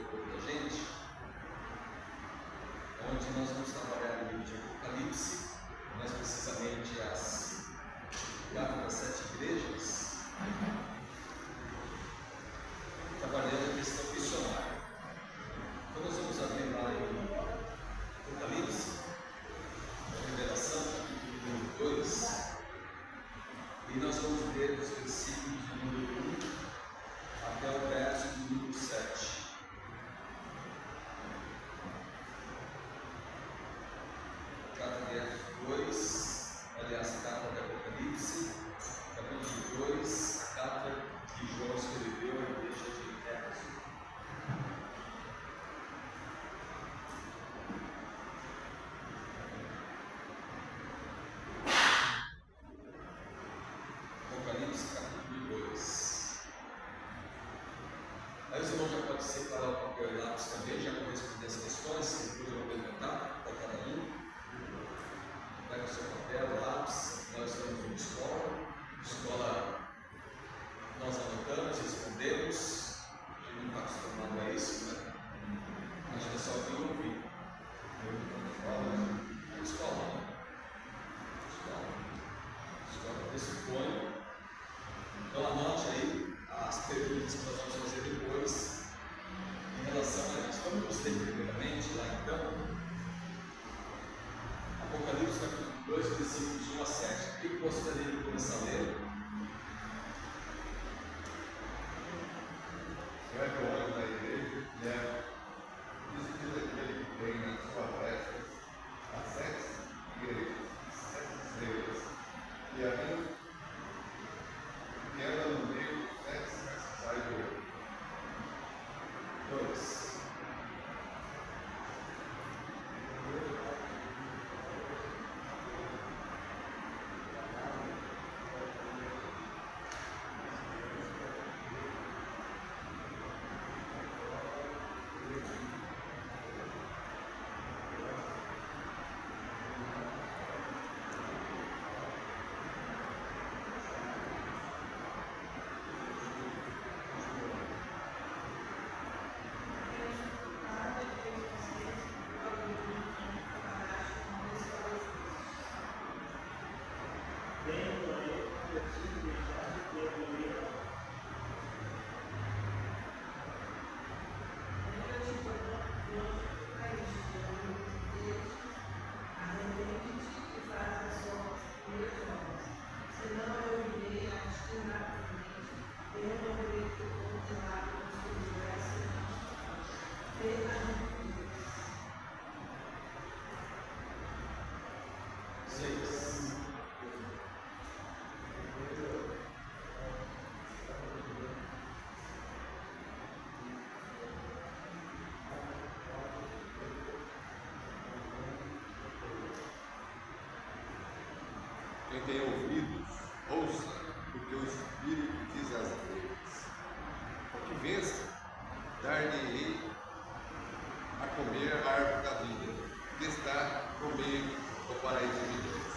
um pouco da gente, onde nós vamos trabalhar no livro de Apocalipse, mais precisamente as 4 das 7 igrejas, trabalhando a questão missionária. Então nós vamos abrir lá em Apocalipse, a Revelação, capítulo 2, e nós vamos ler os versículos do número 1 até o verso do número 7. Capítulo 2, aliás, a carta de Apocalipse, capítulo 2, a carta que João escreveu à igreja de Éfeso. Apocalipse, capítulo 2. Aí os irmãos já podem separar o papel e lápis também, já para responder as questões, que depois eu vou perguntar para cada um. Pega o seu papel, lápis. Nós estamos em escola, nós anotamos, respondemos. A gente não está acostumado a isso, né? A gente é só ouvir e ouvir. Escola pressupõe. Então anote aí as perguntas que nós vamos fazer depois em relação a isso. Vamos ler primeiramente lá então Apocalipse capítulo 2, versículos 1 a 7. O que eu gostaria de começar a ler? Você vai para o olho da igreja, né? Diz aquele que tem na sua festa as 7 igrejas, 7 estrelas, e aí ela no meio dos 7 sai do olho. 2. Quem tem ouvidos, ouça o que o Espírito diz às igrejas. O que vença, dar-lhe-ei a comer a árvore da vida, que está no meio do paraíso de Deus.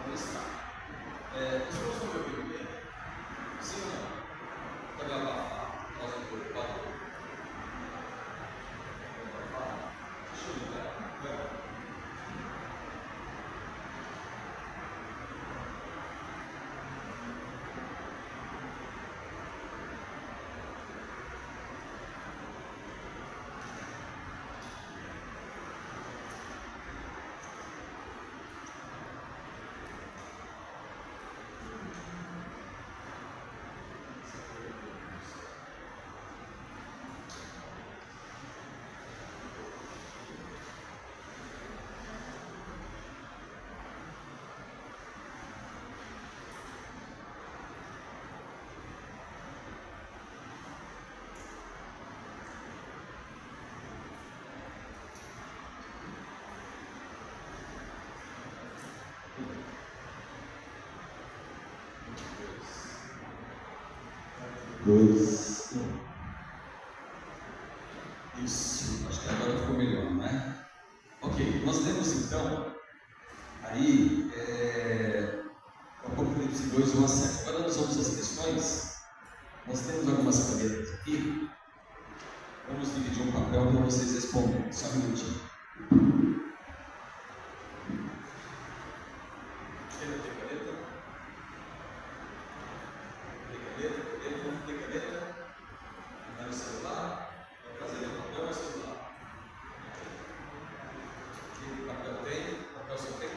Vamos estar. Os irmãos estão me ouvindo bem? Sim ou não? Está me abafado? Nós não preocupados? Deixa eu ligar. Dois. Isso, acho que agora ficou melhor, né? Ok, nós lemos então aí Apocalipse 2, 1 a 7. Agora nós vamos às questões. Nós temos algumas canetas aqui. Vamos dividir um papel. papel para vocês responderem. Só um minutinho. Quem não tem caneta? Não tem caneta? Não é o celular? Vai fazer o papel ou o celular? Que papel tem? Papel só tem?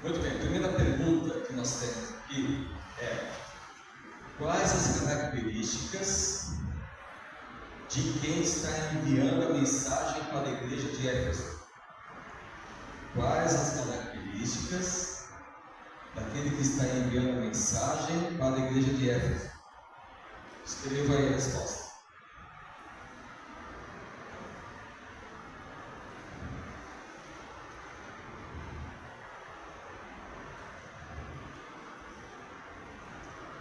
Muito bem, a primeira pergunta que nós temos aqui é: quais as características de quem está enviando a mensagem para a igreja de Éfeso? Quais as características daquele que está enviando a mensagem para a igreja de Éfeso? Escreva aí a resposta.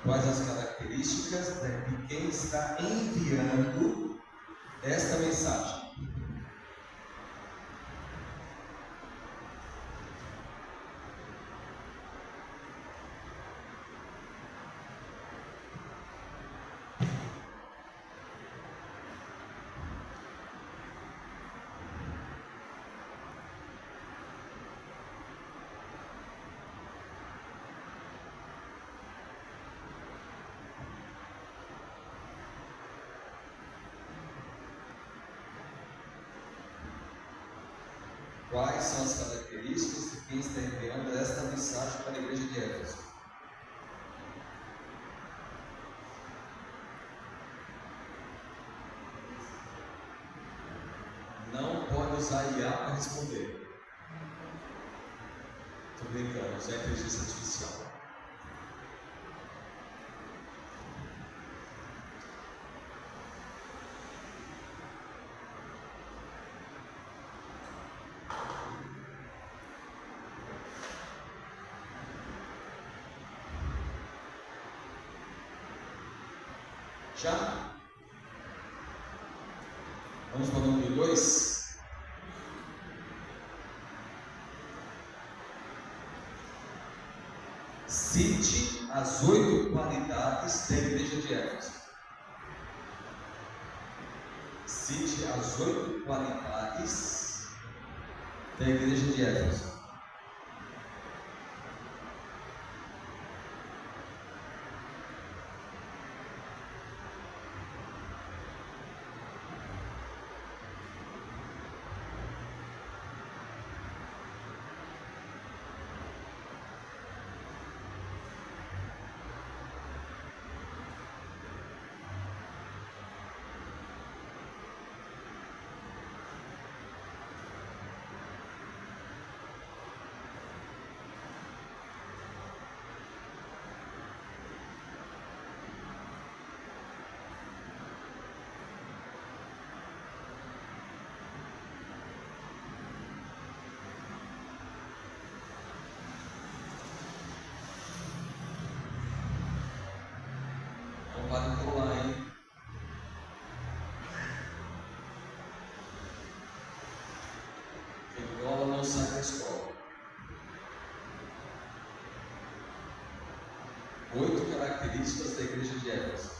Quais as características de quem está enviando esta mensagem? Quais são as características de quem está enviando esta mensagem para a igreja de Éfeso? Não pode usar IA para responder. Estou brincando, usar inteligência artificial. Já? Vamos para o número 2. Cite as 8 qualidades da igreja de Éfeso. Cite as 8 qualidades da igreja de Éfeso. características da igreja de Éfeso.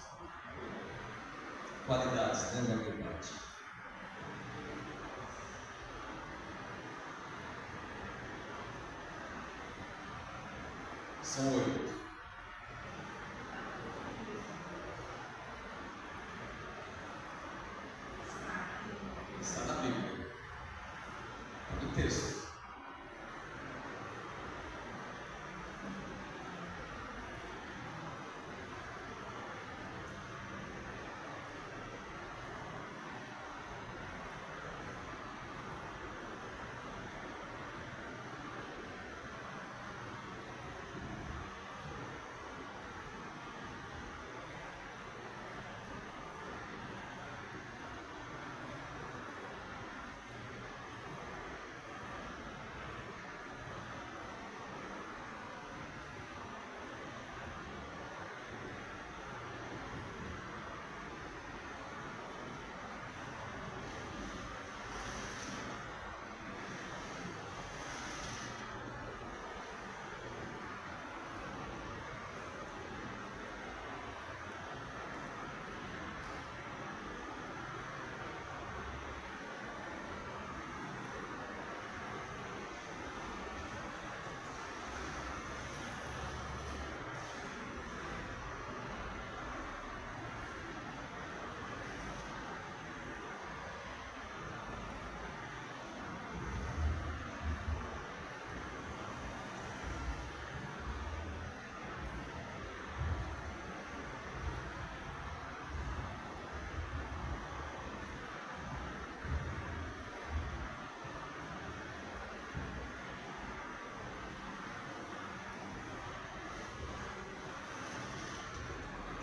Qualidades, né, na verdade. São 8. Está na Bíblia. Está no texto.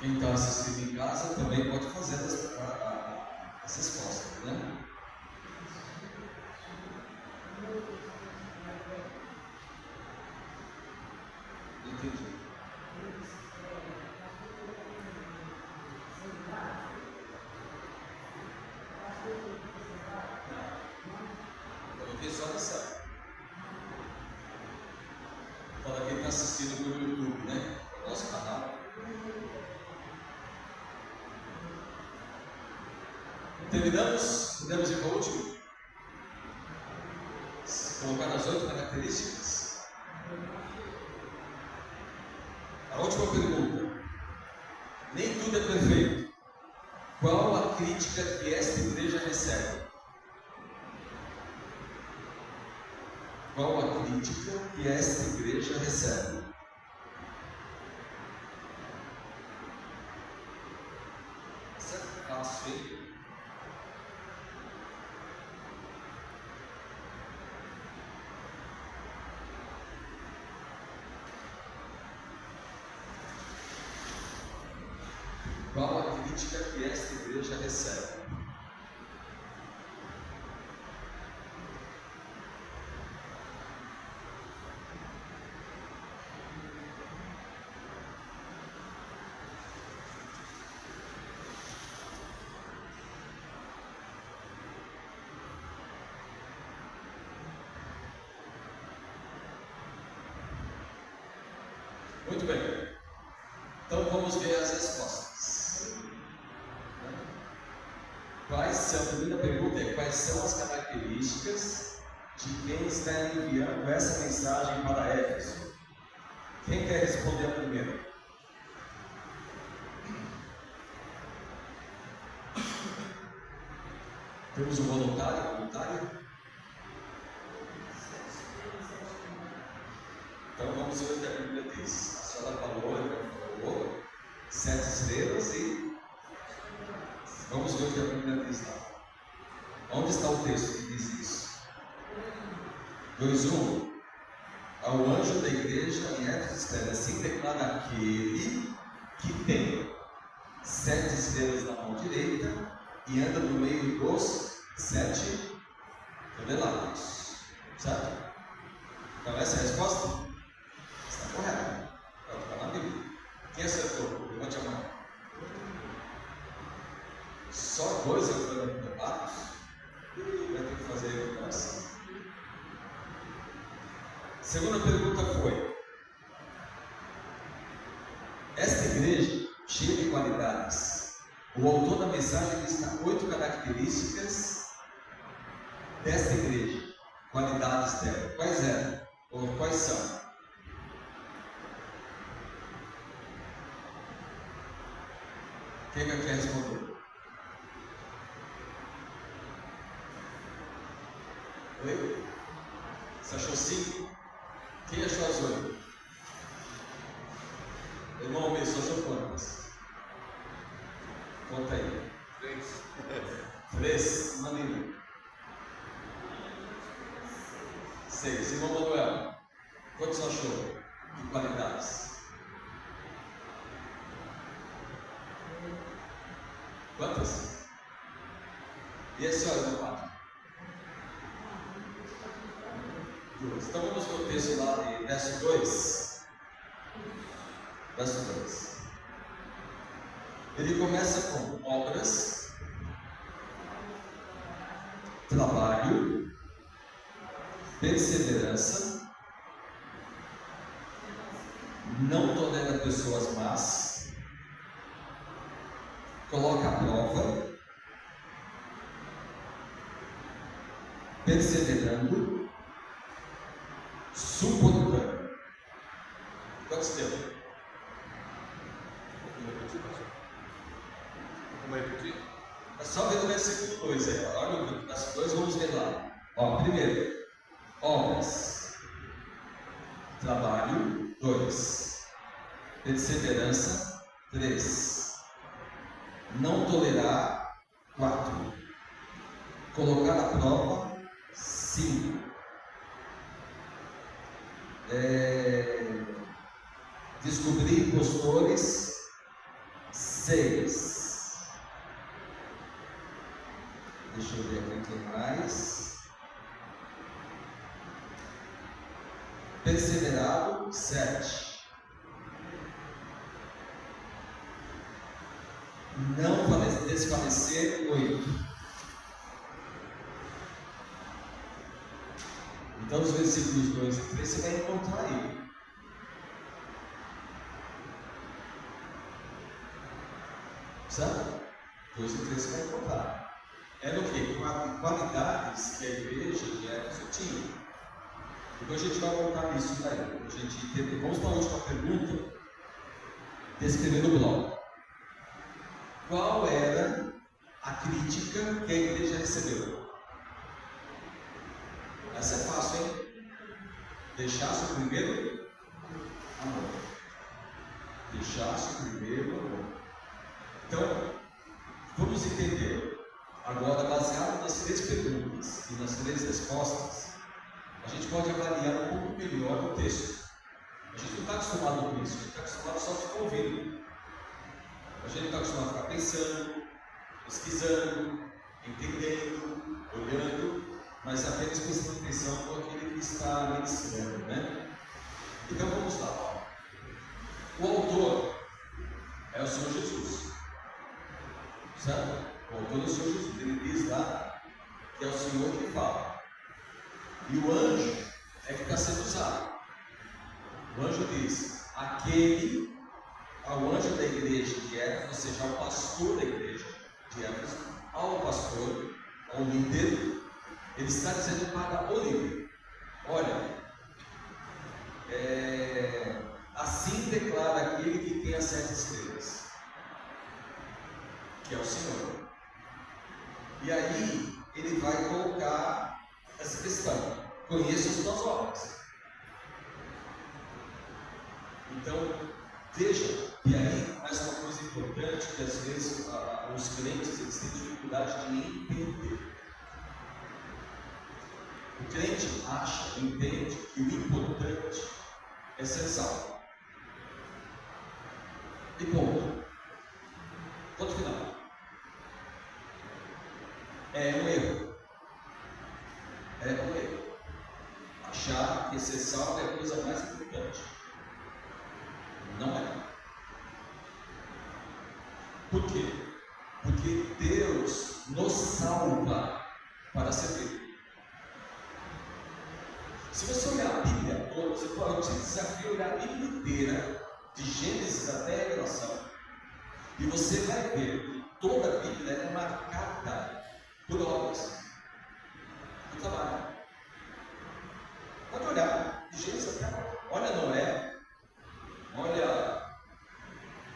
Quem está assistindo em casa também pode fazer as respostas, né? Entendi. Eu visualização. Para quem está assistindo pelo YouTube, né? O nosso canal. Terminamos? Podemos ir para o último? Colocar as 8 características? A última pergunta. Nem tudo é perfeito. Qual a crítica que esta igreja recebe? Qual a crítica que esta igreja recebe? Isso é fácil, hein? Qual a crítica que esta igreja recebe? Muito bem. Então vamos ver as respostas. A primeira pergunta é: quais são as características de quem está enviando essa mensagem para Éfeso? Quem quer responder a primeira? Temos um voluntário? Então vamos ver o que a Bíblia diz. A senhora falou 7 estrelas e vamos ver o que a Bíblia diz lá. Onde está o texto que diz isso? 2:1. Ao anjo da igreja em Éfeso escreve: assim declara aquele que tem 7 estrelas na mão direita e anda no meio dos 7 candelabros. Certo? Então essa é a resposta? Está correta. Está na Bíblia. Quem acertou? Levante a mão. Só 2 foram candelabros? Vai ter que fazer a recuperação. Segunda pergunta foi: esta cheia de qualidades. O autor da mensagem lista 8 características desta igreja, qualidades dela. Quais eram? Ou quais são? Quem quer responder? Oi? Você achou 5? Quem achou as 8? Irmão Almeida, você achou quantas? Conta aí. 3. 3? Maninho. 6. Irmão Manuel, quantos achou? De qualidades? Quantas? E a senhora, meu pai? 2. Então vamos para o texto lá de verso 2. Verso 2. Ele começa com obras, trabalho, perseverança, não tolera pessoas más, coloca a prova, perseverando, suportando. Quantos tempo? Vamos repetir? É só ver o versículo 2 aí. Olha o verso 2, vamos ver lá. Ó, primeiro, obras, trabalho, 2, perseverança, 3, não tolerar, 4, colocar a prova, 5, descobrir impostores, 6. Deixa eu ver aqui o que mais. Perseverado, 7. Não desfalecer, 8. Então, os versículos 2 e 3 você vai encontrar aí. Certo? 2 e 3 você vai encontrar. Era o quê? Qualidades que a igreja de Éfeso tinha. Depois a gente vai voltar nisso daí. A gente entender. Vamos para a última pergunta desse primeiro bloco. Qual era a crítica que a igreja recebeu? Essa é fácil, hein? Deixasse o primeiro amor. Deixasse o primeiro amor. Então, vamos entender. Agora, baseado nas 3 perguntas e nas 3 respostas, a gente pode avaliar um pouco melhor o texto. A gente não está acostumado com isso, a gente está acostumado só a ficar ouvindo. A gente está acostumado a ficar pensando, pesquisando, entendendo, olhando, mas apenas prestando atenção com aquele que está ali ensinando, né? Então vamos lá. O autor é o Senhor Jesus, certo? O autor é o Senhor Jesus. Ele diz lá que é o Senhor que fala. E o anjo é que está sendo usado. O anjo diz: aquele, ao anjo da igreja de Éfeso, ou seja, ao pastor da igreja de Éfeso, ao pastor, ao líder, ele está dizendo para o líder: olha, assim declara aquele que tem as 7 estrelas, que é o Senhor. E aí ele vai colocar essa questão: conheça as tuas obras. Então, veja, e aí mais uma coisa importante que às vezes os crentes eles têm dificuldade de entender. O crente acha, entende que o importante é ser salvo. E ponto. Ponto final. É um erro. É um erro. Achar que ser salvo é a coisa mais importante. Não é. Por quê? Porque Deus nos salva para servir. Se você olhar a Bíblia toda, eu te desafio a olhar a Bíblia inteira, de Gênesis até a Revelação. E você vai ver que toda a Bíblia é marcada por obras do trabalho. Pode olhar, de Gênesis até agora. Olha Noé, olha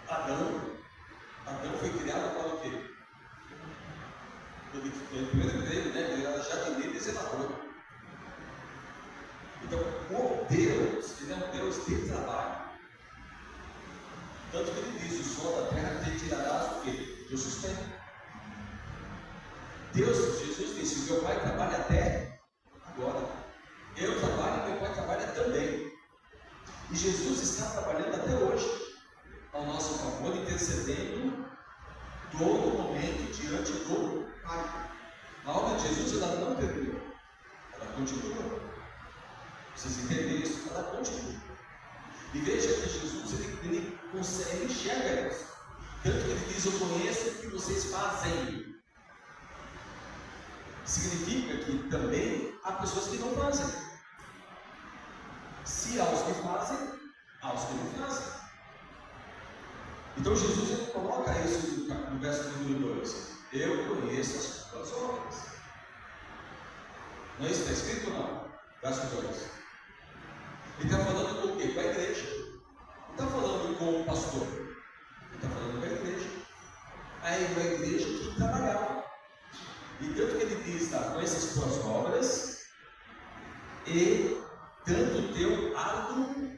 Adão. Adão foi criado para o quê? Ele primeiro dele, né? Ele era jardineiro e zelador. Então, o Deus, ele é um Deus de trabalho. Tanto que ele diz: o sol da terra te tirarás o quê? Do sustento. Deus, Jesus disse: meu pai trabalha até agora. Eu trabalho e meu pai trabalha também. E Jesus está trabalhando até hoje ao nosso favor, intercedendo todo momento diante do Pai. A obra de Jesus ela não terminou, ela continua. Vocês entendem isso? Ela continua. E veja que Jesus ele consegue enxergar isso. Tanto que ele diz: eu conheço o que vocês fazem. Significa que também há pessoas que não fazem. Se há os que fazem, há os que não fazem. Então Jesus ele coloca isso no verso número 2. Eu conheço as tuas obras. Não é isso que está escrito ou não? Verso 2. Ele está falando com o quê? Com a igreja. Não está falando com o pastor. Ele está falando com a igreja. Aí a igreja que trabalhava. E tanto que ele diz: conheça as tuas obras e tanto o teu árduo,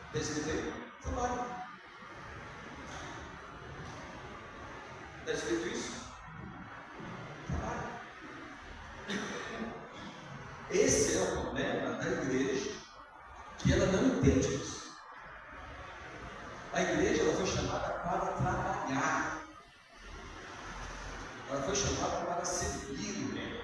está escrito aí? Trabalho. Está escrito isso? Trabalho. Esse é o problema da igreja, que ela não entende isso. A igreja ela foi chamada para trabalhar. Ela foi chamada para servir o reino.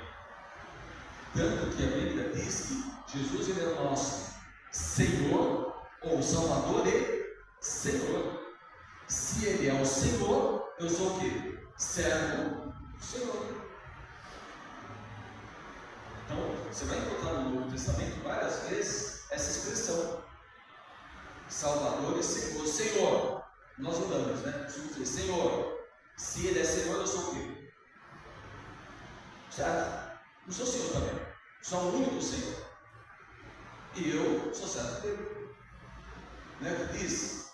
Tanto que a Bíblia diz que Jesus ele é o nosso Senhor, ou Salvador e Senhor. Se Ele é o Senhor, eu sou o quê? Servo do Senhor. Então, você vai encontrar no Novo Testamento várias vezes essa expressão: Salvador e Senhor. Senhor, nós mudamos, né? Precisamos dizer Senhor. Se Ele é Senhor, eu sou o quê? Certo? Não sou Senhor também. Sou o único Senhor. E eu sou servo dele. Não é o que diz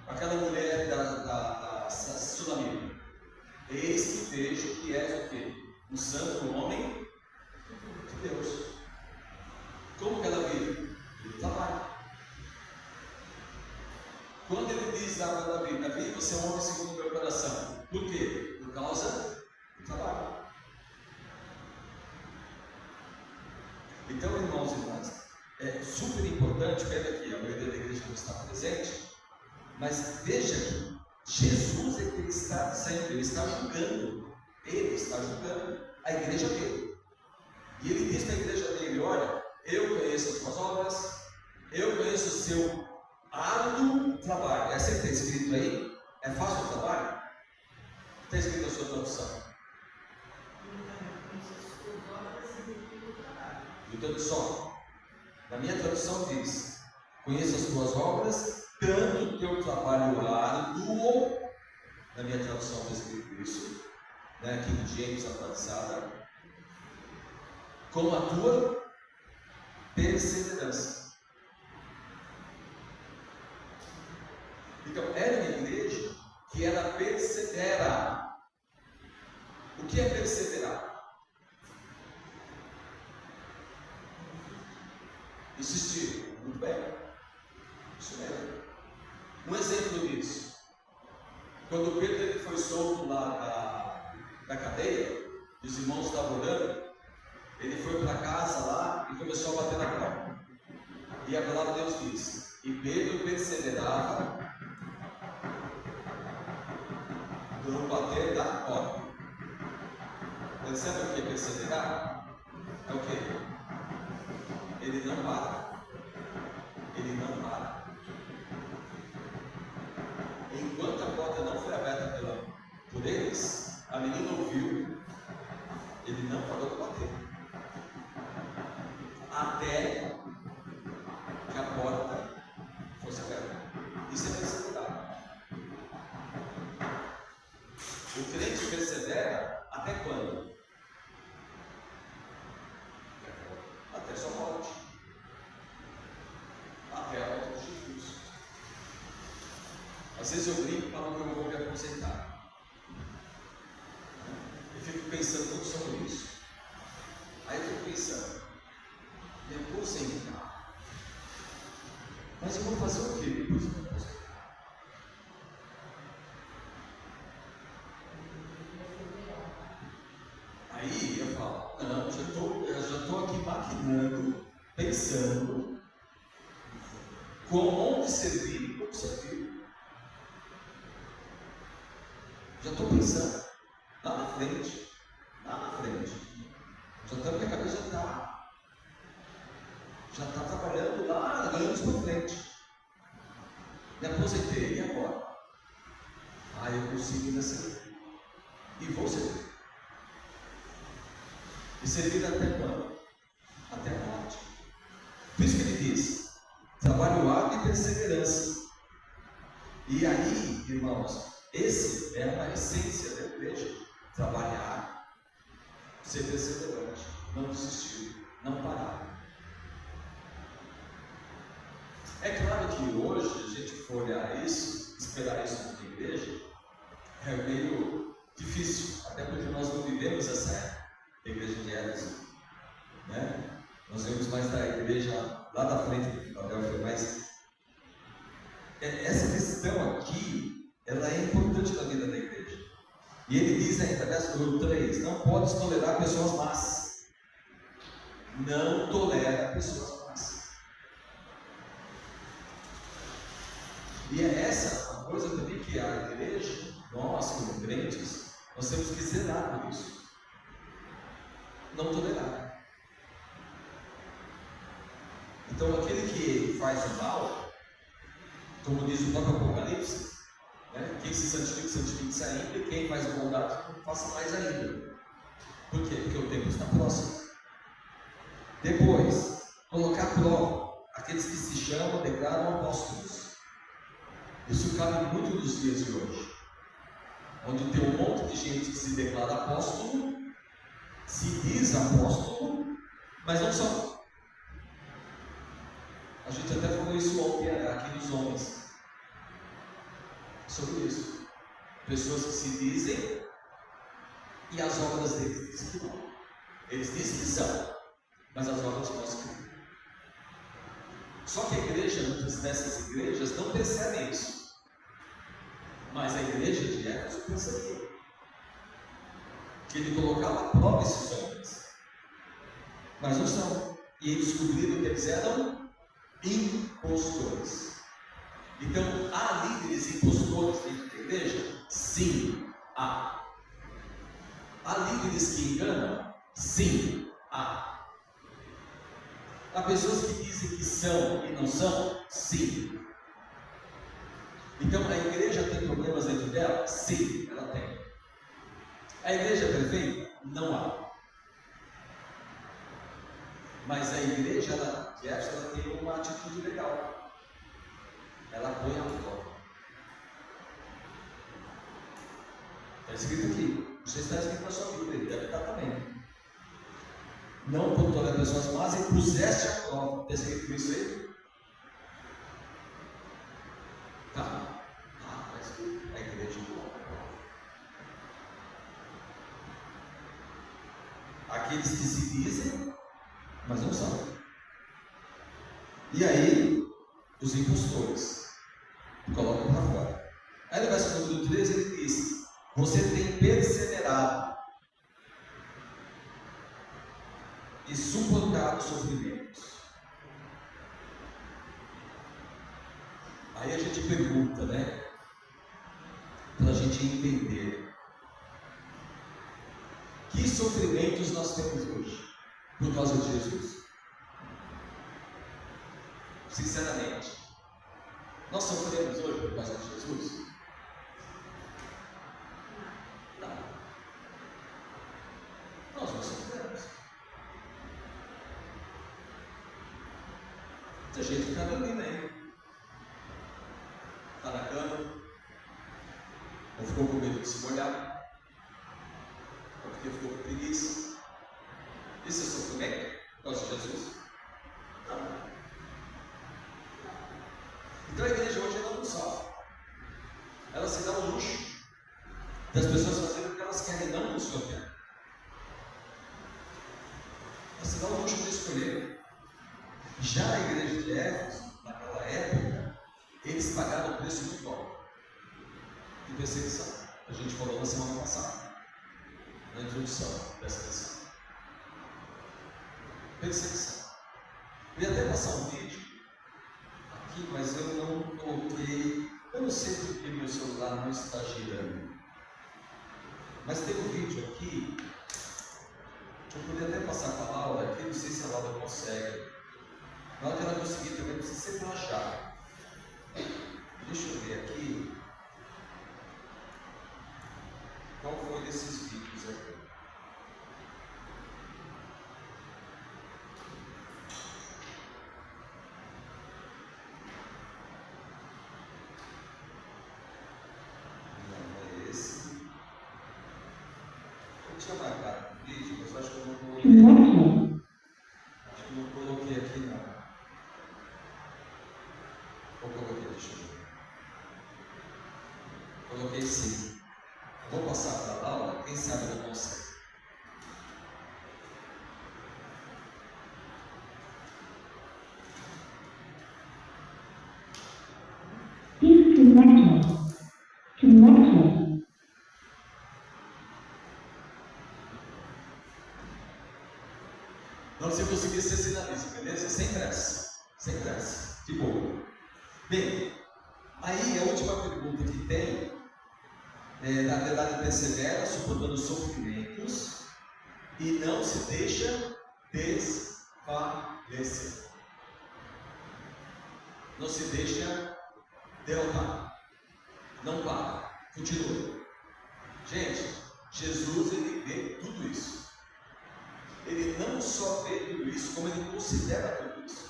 aquela mulher da Sulamita: eis que vejo que és o quê? Um santo homem de Deus. Como que ela vive? Ele trabalha. Quando ele diz lá para Davi: Davi, você é um homem segundo o meu coração. Por quê? Por causa do trabalho. Então, irmãos e irmãs, é super importante. Pega aqui, a maioria da igreja não está presente, mas veja que Jesus é que ele está dizendo, ele está julgando. Ele está julgando a igreja dele. E ele diz para a igreja dele: olha, eu conheço as suas obras, eu conheço o seu árduo trabalho. É assim que está escrito aí? É fácil o trabalho? Está escrito a sua tradução? Então, só, na minha tradução diz: conheça as tuas obras, tanto o teu trabalho árduo. Na minha tradução está escrito isso, né? Aqui no James atualizada, como a tua perseverança. Então, era uma igreja que ela persevera. O que é perseverar? Insistir. Muito bem. Isso mesmo. Um exemplo disso: quando Pedro ele foi solto lá da cadeia, os irmãos estavam orando, ele foi para casa lá e começou a bater na porta. E a palavra de Deus diz: e Pedro perseverava no bater da porta. Você sabe o que é perseverar? É o que? Ele não para. Ele não para. Enquanto a porta não foi aberta por eles, a menina ouviu, ele não parou de bater. Até que a porta fosse aberta. Isso é perseverar. O crente persevera até quando? Até sua morte. Até a morte de Jesus. Às vezes eu brinco e falo que eu vou me aposentar. Eu fico pensando muito sobre isso. Aí eu fico pensando, me aposentar. Mas eu vou fazer o quê depois de me aposentar? Aí eu falo, não, eu já estou aqui maquinando, pensando onde servir e como servir. Já estou pensando lá na frente. Minha cabeça já está trabalhando lá anos para frente. Me aposentei, e agora? Eu consigo ainda servir. E vou servir. E servir até quando? Até a morte. Por isso que ele diz: trabalho árduo e perseverança. E aí, irmãos, esse é a essência da igreja: trabalhar, ser perseverante, não desistir, não parar. É claro que hoje, a gente for olhar isso, esperar isso na igreja, é meio difícil, até porque nós não vivemos essa época da igreja de Éfeso, né? Nós vemos mais da igreja lá da frente do Filadélfia, mas essa questão aqui, ela é importante na vida da igreja. E ele diz ainda, verso número 3, não podes tolerar pessoas más. Não tolera pessoas más. E é essa a coisa também que a igreja, nós como crentes, nós temos que zelar por isso. Não tolerar. Então aquele que faz o mal, como diz o próprio Apocalipse, né? Quem se santifica, santifique-se ainda, e quem faz bondade, faça mais ainda. Por quê? Porque o tempo está próximo. Depois, colocar à prova aqueles que se chamam, declaram apóstolos. Isso cabe muito nos dias de hoje, onde tem um monte de gente que se declara apóstolo, se diz apóstolo, mas não são. A gente até falou isso ontem aqui nos homens, sobre isso. Pessoas que se dizem e as obras deles dizem que não. Eles dizem que são, mas as obras mostram que não. Só que a igreja, muitas dessas igrejas não percebem isso. Mas a igreja de Éfeso percebia que ele colocava à prova esses homens, mas não são. E eles descobriram que eles eram impostores. Então, há líderes impostores dentro da igreja? Sim, há. Há líderes que enganam? Sim, há. Há pessoas que dizem que são e não são? Sim. Então a igreja tem problemas dentro dela? Sim, ela tem. A igreja é perfeita? Não há. Mas a igreja de Éfeso, ela tem uma atitude legal. Ela põe a prova. Está escrito aqui. Você está escrito na sua Bíblia, deve estar também. Não por todas as pessoas más, e puseste a prova. Está escrito isso aí? Tá? Está escrito. A igreja coloca a prova. Aqueles que se dizem, mas não são. E aí, os impostores colocam para fora. Aí no verso número 13 ele diz: você tem perseverado e suportado sofrimentos. Aí a gente pergunta, né? Para a gente entender: que sofrimentos nós temos hoje por causa de Jesus? Sinceramente, nós sofremos hoje por causa de Jesus? Não. Nós não sofremos. Tem gente que está dormindo aí. Está na cama, ou ficou com medo de se molhar, porque ficou com preguiça. Isso é sofrimento? Por causa de Jesus? Não. Então a igreja hoje ela não sofre. Ela se dá o luxo das pessoas fazerem o que elas querem, não o que o Senhor quer. Ela se dá o luxo de escolher. Já a igreja de Éfeso, naquela época, eles pagaram o preço muito alto de perseguição. A gente falou na semana passada, na introdução dessa lição. Perseguição. Eu ia até passar um vídeo aqui, mas eu não coloquei. Eu não sei porque meu celular não está girando. Mas tem um vídeo aqui. Eu poderia até passar com a Laura aqui, não sei se a Laura consegue. Na hora que ela conseguir também precisa sempre achar. Deixa eu ver aqui. Qual foi desses vídeos aqui? Não é esse. Eu tinha marcado o vídeo, mas eu acho que eu não coloquei. Acho que não coloquei aqui não. Ou coloquei, deixa eu ver. Coloquei sim. Vou passar para a Laura, quem sabe eu consegue. Não, se eu conseguir, você sinaliza, beleza? Sem pressa. Sem pressa. De boa. Bem, aí a última pergunta que tem na verdade, persevera suportando sofrimentos e não se deixa desfalecer. Não se deixa derrotar. Não para. Continua. Gente, Jesus ele vê tudo isso. Ele não só vê tudo isso, como ele considera tudo isso.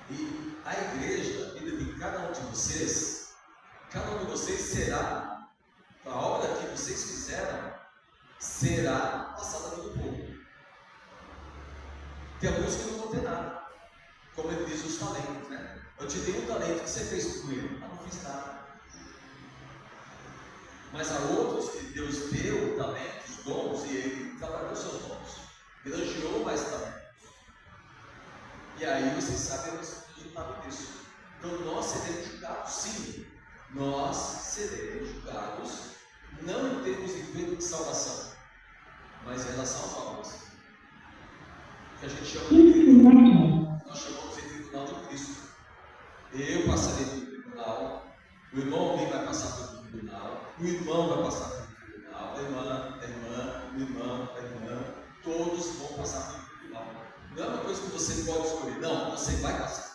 E a igreja, a vida de cada um de vocês será, a obra que vocês fizeram, será passada pelo povo. Tem alguns que não vão ter nada, como ele diz os talentos, né? Eu te dei um talento, que você fez com ele? Não fiz nada. Mas há outros que Deus deu talentos, dons, e ele trabalhou seus dons, granjeou mais talentos. E aí vocês sabem o resultado disso. Então nós seremos julgados, sim. Nós seremos julgados, não em termos de pleno de salvação, mas em relação aos homens. Que a gente chama de tribunal. Nós chamamos de tribunal de Cristo. Eu passarei pelo tribunal, o irmão alguém vai passar pelo tribunal, o irmão vai passar pelo tribunal, a irmã, o irmão, a irmã, todos vão passar pelo tribunal. Não é uma coisa que você pode escolher, não, você vai passar.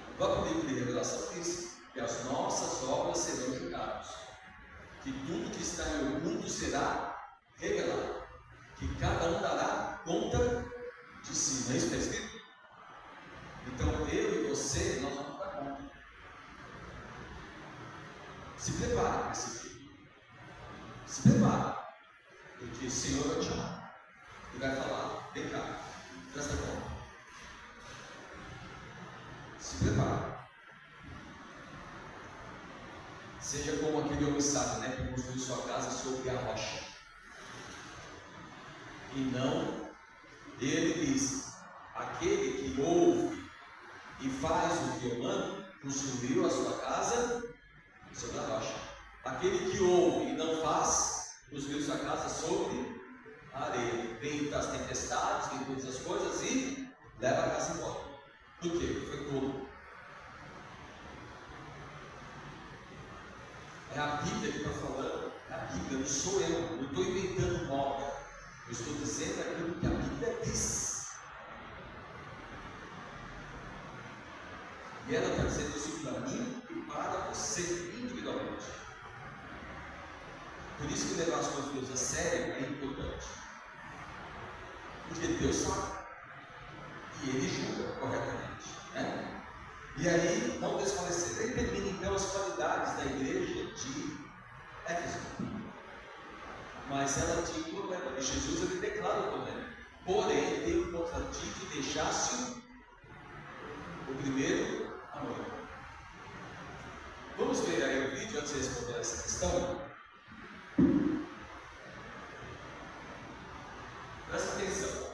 O próprio livro de Revelação diz que as nossas obras serão julgadas, que tudo que está em oculto será revelado, que cada um dará conta de si. Não é isso que está escrito? Então eu e você, nós vamos dar conta. Se prepare para esse dia. Se prepare, porque o Senhor vai te chamar e vai falar: vem cá, presta conta. Se prepare. Seja como aquele homem sábio, né, que construiu sua casa sobre a rocha. E não, ele diz: aquele que ouve e faz o que eu mando, construiu a sua casa sobre a rocha. Aquele que ouve e não faz, construiu sua casa sobre a areia. Vem das tempestades, vem todas as coisas e leva a casa embora. Por quê? Porque foi tolo. É a Bíblia que está falando. É a Bíblia, não sou eu. Não estou inventando moda. Eu estou dizendo aquilo que a Bíblia diz. E ela está dizendo isso para mim e para você individualmente. Por isso que levar as coisas de Deus a sério é importante. Porque Deus sabe. E Ele julga corretamente. Né? E aí, não desfalecer. Ele termina então as qualidades da igreja de Éfeso. mas ela tinha um problema. E Jesus ele declara o problema. Porém, tenho contra ti que deixasse o primeiro amor. Vamos ver aí o vídeo antes de responder essa questão? Presta atenção.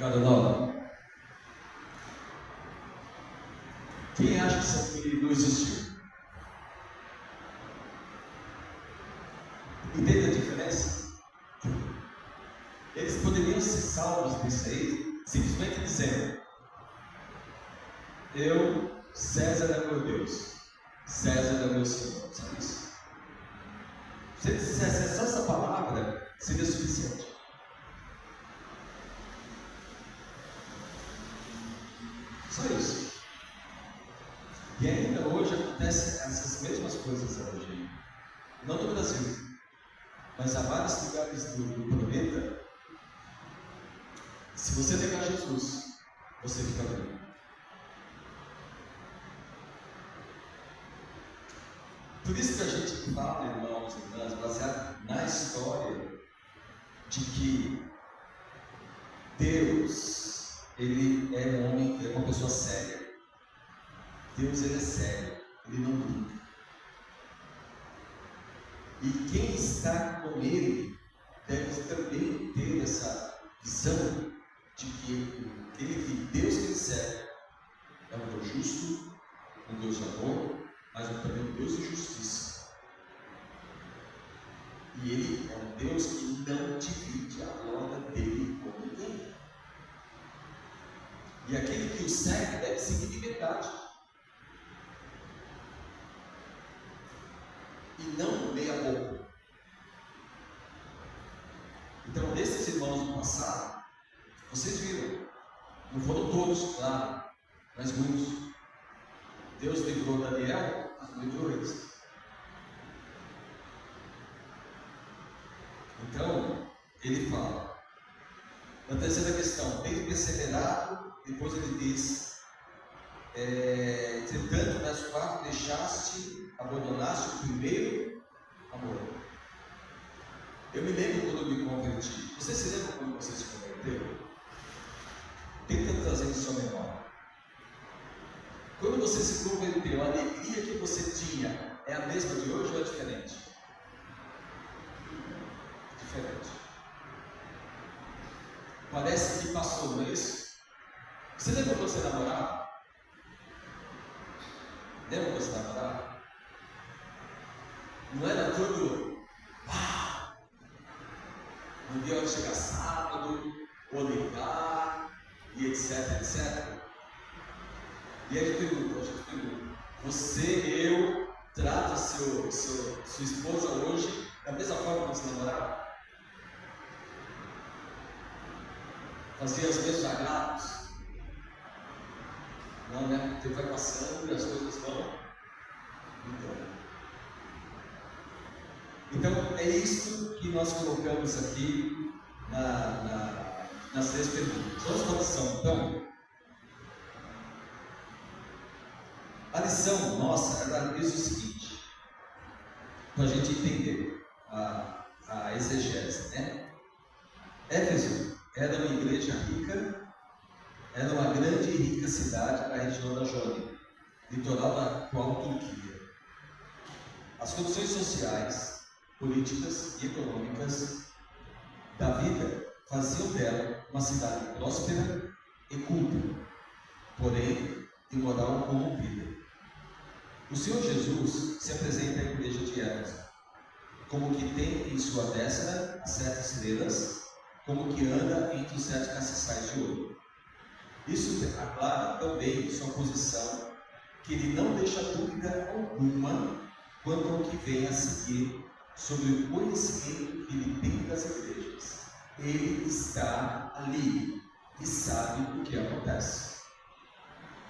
Obrigado, Laura. Quem acha que isso aqui não existiu? Entende a diferença? Eles poderiam ser salvos disso aí, simplesmente dizendo: eu, César é meu Deus, César é meu Senhor. Sabe isso? Se eles dissessem só essa palavra, seria suficiente. Só isso. E ainda hoje acontecem essas mesmas coisas hoje. Não no Brasil, mas há vários lugares do planeta. Se você negar Jesus, você fica bem. Por isso que a gente fala, irmãos e irmãs, baseado na história de que Deus, Ele é um homem, Ele é uma pessoa séria. Deus, Ele é sério, Ele não brinca. E quem está com Ele deve também ter essa visão de que Deus que Ele serve é um Deus justo, um Deus de amor, mas também um Deus de justiça. E Ele é um Deus que não divide a glória dele com ninguém. E aquele que o segue deve seguir liberdade. E não meia boca. Então, desses irmãos do passado, vocês viram, não foram todos, claro, mas muitos. Deus livrou Daniel, mas não livrou eles. Então, ele fala, na terceira questão, tem perseverado, depois ele diz, entretanto, verso 4, abandonaste o primeiro amor. Eu me lembro quando eu me converti. Você se lembra quando você se converteu? Tenta trazer isso à memória. Quando você se converteu, a alegria que você tinha é a mesma de hoje ou é diferente? Diferente. Parece que passou, não é isso? Você lembra quando você namorava? Lembra quando você namorava? Não era tudo uau! No dia de chegar sábado, ou ligar, e etc, etc. E aí eu te pergunto, você, trata sua esposa hoje da mesma forma que você namorava? Fazia os mesmos agrados? Não, né? O tempo vai passando e as coisas vão. Então é isso que nós colocamos aqui nas três perguntas. Vamos para a lição, então. A lição nossa, ela diz o seguinte, para a gente entender a exegese, né? Éfeso era uma igreja rica, era uma grande e rica cidade na região da Jônia, litoral da atual Turquia. As condições sociais, políticas e econômicas da vida faziam dela uma cidade próspera e culta, porém de moral corrompida. O Senhor Jesus se apresenta à igreja de Éfeso como que tem em sua destra as 7 estrelas, como que anda entre os 7 castiçais de ouro. Isso aclara também sua posição, que ele não deixa dúvida alguma quanto ao que vem a seguir sobre o conhecimento que ele tem das igrejas. Ele está ali e sabe o que acontece.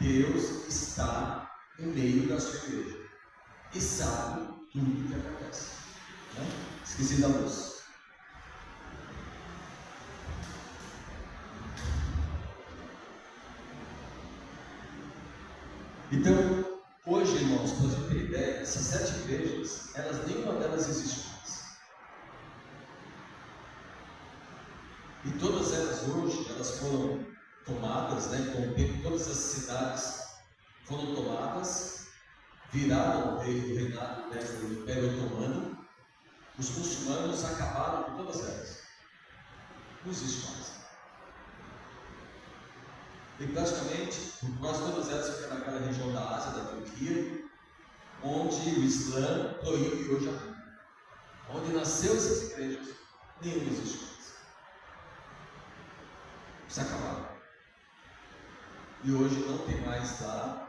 Deus está no meio da sua igreja e sabe tudo o que acontece. Esqueci da luz. Então, hoje, irmãos, para você ter ideia, essas 7 igrejas, nenhuma delas existe mais. E todas elas hoje, elas foram tomadas, né, com o tempo, todas as cidades foram tomadas, viraram o reinado do Império Otomano. Os muçulmanos acabaram com todas elas. Não existe mais. E praticamente, quase todas elas ficam naquela região da Ásia, da Turquia, onde o Islã proíbe hoje a Bíblia. Onde nasceu essas igrejas, nenhuma existe mais. Se acabaram. E hoje não tem mais lá.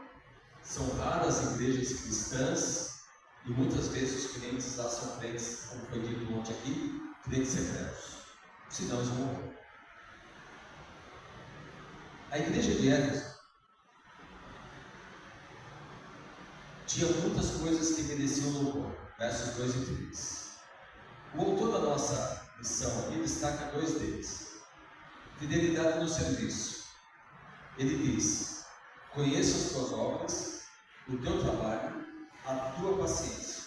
São raras as igrejas cristãs, e muitas vezes os crentes lá são crentes, como foi dito ontem aqui, crentes secretos. Senão eles vão morrer. A igreja de Éfeso tinha muitas coisas que mereciam louvor. Versos 2 e 3. O autor da nossa lição aqui destaca 2 deles. Fidelidade no serviço. Ele diz: conheço as tuas obras, o teu trabalho, a tua paciência.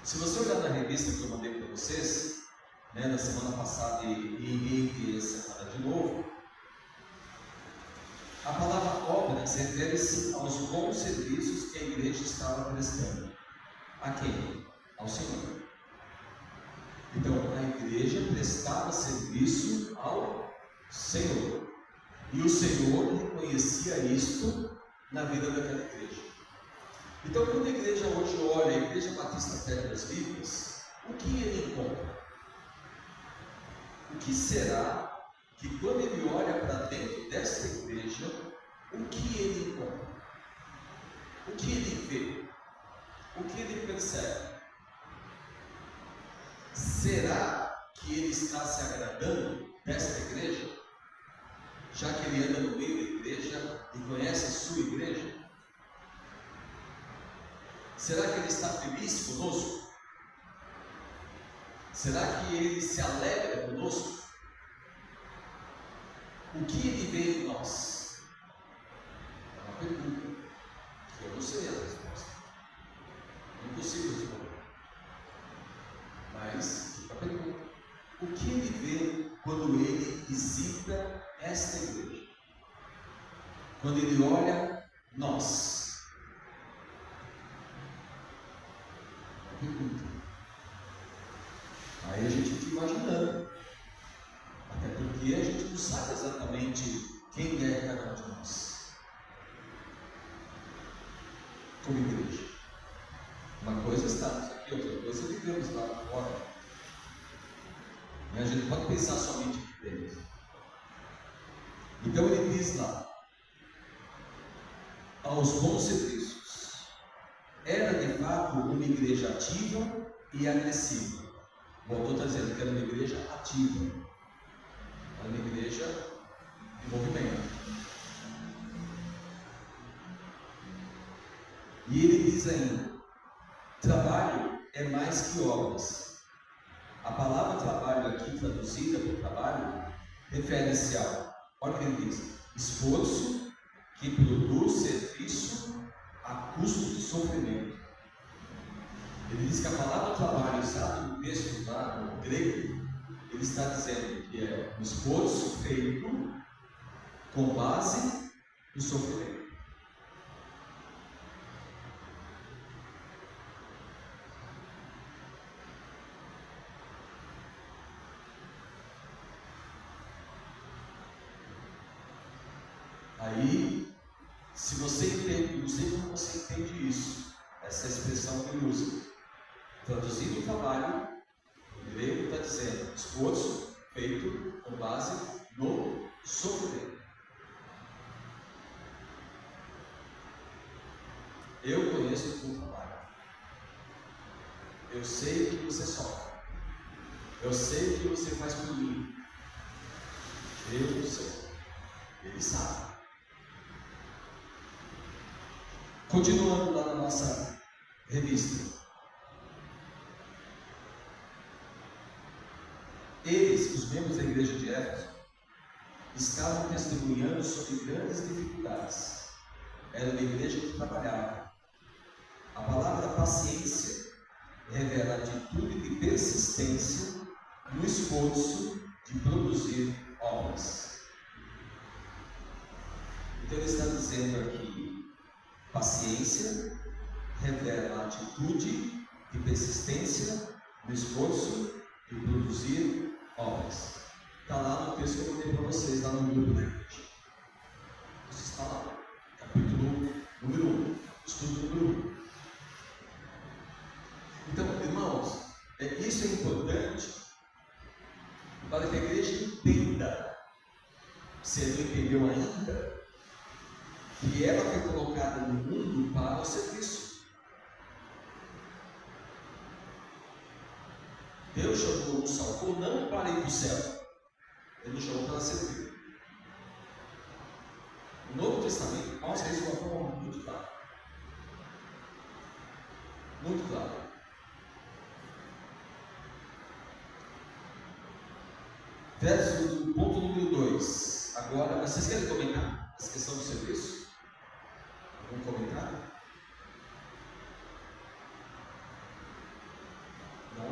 Se você olhar na revista que eu mandei para vocês, na semana passada e enviei essa semana de novo, a palavra obras refere-se aos bons serviços que a igreja estava prestando. A quem? Ao Senhor. Então, a igreja prestava serviço ao Senhor. E o Senhor reconhecia isto na vida daquela igreja. Então, quando a igreja hoje olha, a Igreja Batista Pedras Vivas, o que ele encontra? O que será que quando ele olha para dentro desta igreja, o que ele encontra? O que ele vê? O que ele percebe? Será que ele está se agradando desta igreja? Já que ele anda no meio da igreja e conhece a sua igreja? Será que ele está feliz conosco? Será que ele se alegra conosco? O que ele vê em nós? É uma pergunta que eu não sei a resposta. Não consigo responder. Mas fica a pergunta. O que ele vê quando ele visita esta igreja? Quando ele olha nós? Uma pergunta. Aí a gente fica imaginando. Até porque a gente não sabe exatamente quem é cada um de nós. Como igreja. Uma coisa é estarmos aqui, outra coisa é vivemos lá fora. E a gente pode pensar somente aqui dentro. Então ele diz lá: aos bons serviços. Era de fato uma igreja ativa e agressiva. O autor está dizendo que era uma igreja ativa. Era uma igreja de movimento. E ele diz ainda: trabalho é mais que obras. A palavra trabalho aqui, traduzida por trabalho, refere-se ao, olha o que ele diz, esforço que produz serviço a custo de sofrimento. Ele diz que a palavra trabalho, usada no texto lá no grego, ele está dizendo que é um esforço feito com base no sofrimento. Aí, se você entende, não sei como você entende isso, essa expressão que ele usa, traduzindo o trabalho, o grego está dizendo esforço feito com base no sofrimento. Eu conheço o seu trabalho. Eu sei o que você sofre. Eu sei o que você faz por mim. Eu sei. Ele sabe. Continuando lá na nossa revista. Eles, os membros da igreja de Éfeso, estavam testemunhando sobre grandes dificuldades. Era uma igreja que trabalhava. A palavra paciência revela a atitude de persistência no esforço de produzir obras. Então ele está dizendo aqui: paciência revela a atitude de persistência no esforço de produzir obras. Está lá no texto que eu mandei para vocês, lá no grupo da igreja. para que a igreja entenda, se não entendeu ainda, que ela foi colocada no mundo para o serviço. Deus chamou, nos salvou não para ir para o céu, Ele nos chamou para servir. O Novo Testamento mostra isso de uma forma muito clara. Muito clara. Verso do ponto número 2. Agora, vocês querem comentar essa questão do serviço? Algum comentário? Não?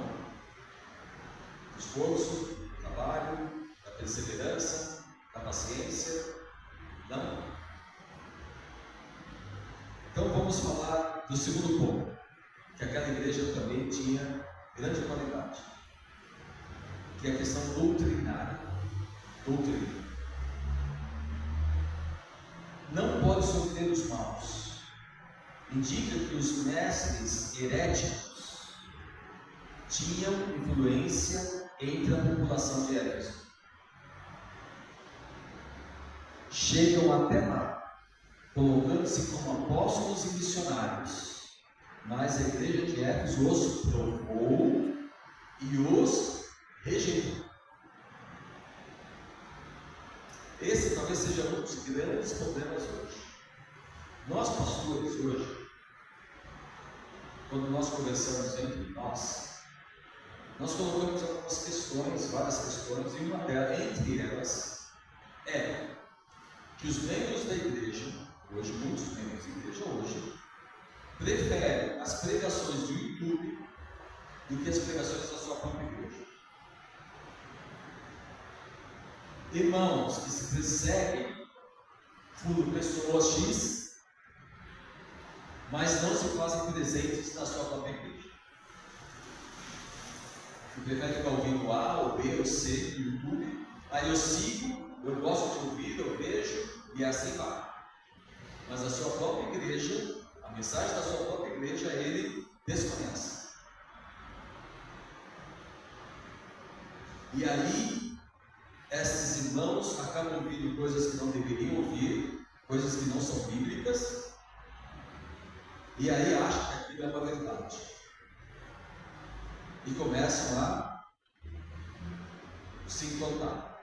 Do esforço, do trabalho, da perseverança, da paciência? Não? Então vamos falar do segundo ponto, que aquela igreja também tinha grande qualidade, que é a questão doutrinária. Doutrina. Não pode sofrer os maus. Indica que os mestres heréticos tinham influência entre a população de Éfeso. Chegam até lá, colocando-se como apóstolos e missionários, mas a igreja de Éfeso os provou e os rejeitou. Esse talvez seja um dos grandes problemas hoje. Nós pastores hoje, quando nós conversamos entre nós colocamos algumas questões, várias questões, e uma delas, entre elas, é que os membros da igreja, hoje, muitos membros da igreja hoje, preferem as pregações do YouTube do que as pregações da sua própria igreja. Irmãos que se perseguem por pessoas X, mas não se fazem presentes na sua própria igreja. Você prefere ficar ouvindo A, ou B, ou C no YouTube, aí eu sigo, eu gosto de ouvir, eu vejo, e assim vai. Mas a sua própria igreja, a mensagem da sua própria igreja, ele desconhece. E aí, esses irmãos acabam ouvindo coisas que não deveriam ouvir, coisas que não são bíblicas, e aí acham que aquilo é uma verdade. E começam a se encantar.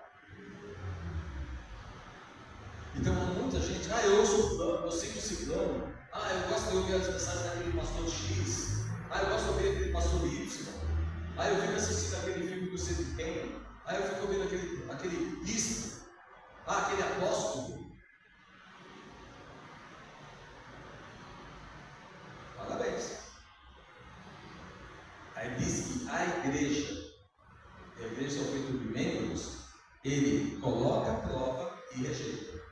Então, muita gente, eu ouço fulano, eu sigo ciclano, eu gosto de ouvir as mensagens daquele pastor X, eu gosto de ouvir aquele pastor Y, eu fico assistindo aquele filme do Cid Quem, eu fico ouvindo aquele bispo, aquele apóstolo. Parabéns. Aí diz que a igreja são feitas de membros, ele coloca a prova e rejeita.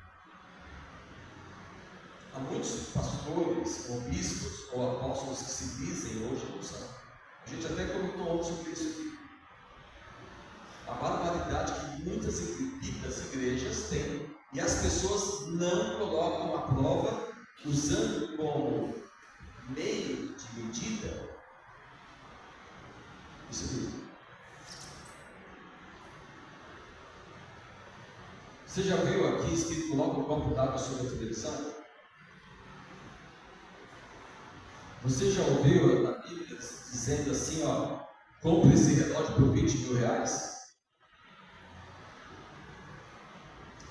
Há muitos pastores, ou bispos, ou apóstolos que se dizem hoje não são. A gente até comentou sobre isso aqui. A barbaridade que muitas igrejas têm, e as pessoas não colocam a prova, usando como meio de medida. Isso aqui. Você já viu aqui escrito coloca um copo d'água sobre a televisão? Você já ouviu na Bíblia dizendo assim, compre esse relógio por 20 mil reais?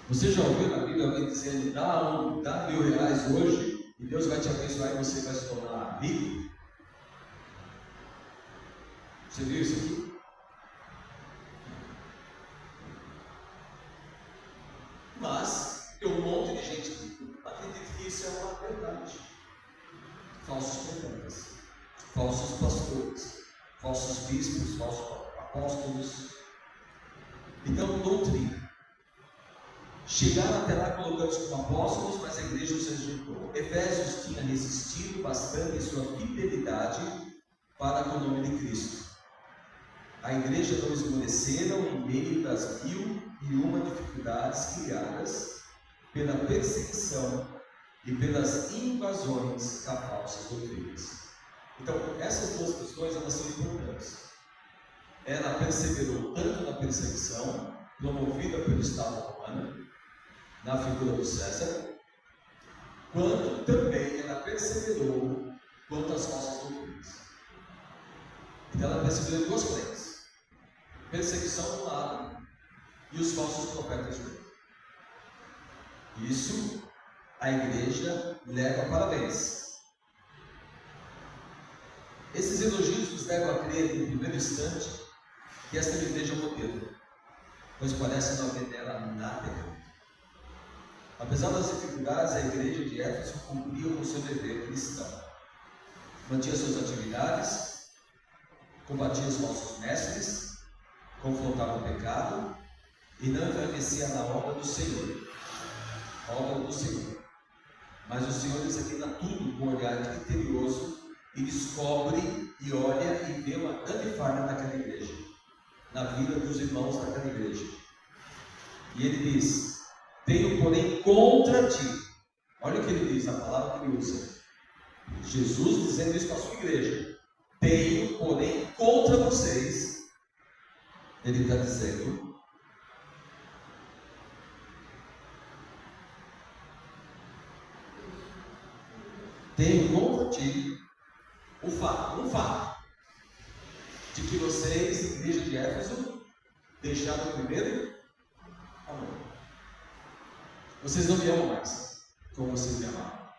Você já ouviu na Bíblia alguém dizendo, dá 1.000 reais hoje e Deus vai te abençoar e você vai se tornar rico? Você viu isso aqui? Mas tem um monte de gente que acredita que isso é uma verdade. Falsos profetas, falsos pastores, falsos bispos, falsos apóstolos. Então, doutrina. Chegaram até lá colocando-se como apóstolos, mas a igreja os rejeitou. Efésios tinha resistido bastante em sua fidelidade para com o nome de Cristo. A igreja não esmoreceram em meio das 1001 dificuldades criadas pela perseguição e pelas invasões a falsas doutrinas. Então, essas duas questões, elas são importantes. Ela perseverou tanto na perseguição, promovida pelo Estado romano, na figura do César, quanto também ela perseverou quanto às falsas doutrinas. Então ela perseverou em duas frentes: perseguição de um lado e os falsos profetas do outro. Isso a igreja leva parabéns. Esses elogios nos levam a crer, no primeiro instante, que esta igreja é um modelo, pois parece não haver nela nada errado. Apesar das dificuldades, a igreja de Éfeso cumpria com o seu dever cristão. Mantinha suas atividades, combatia os falsos mestres, confrontava o pecado e não enfraquecia na obra do Senhor. A obra do Senhor. Mas o Senhor examina tudo com um olhar criterioso e descobre e olha e vê uma grande falha naquela igreja, na vida dos irmãos daquela igreja. E ele diz: tenho porém contra ti. Olha o que ele diz, a palavra que ele usa. Jesus dizendo isso para a sua igreja: tenho porém contra vocês. Ele está dizendo: tenho contra ti um fato, de que vocês, igreja de Éfeso, deixaram o primeiro amor. Vocês não me amam mais como vocês me amavam.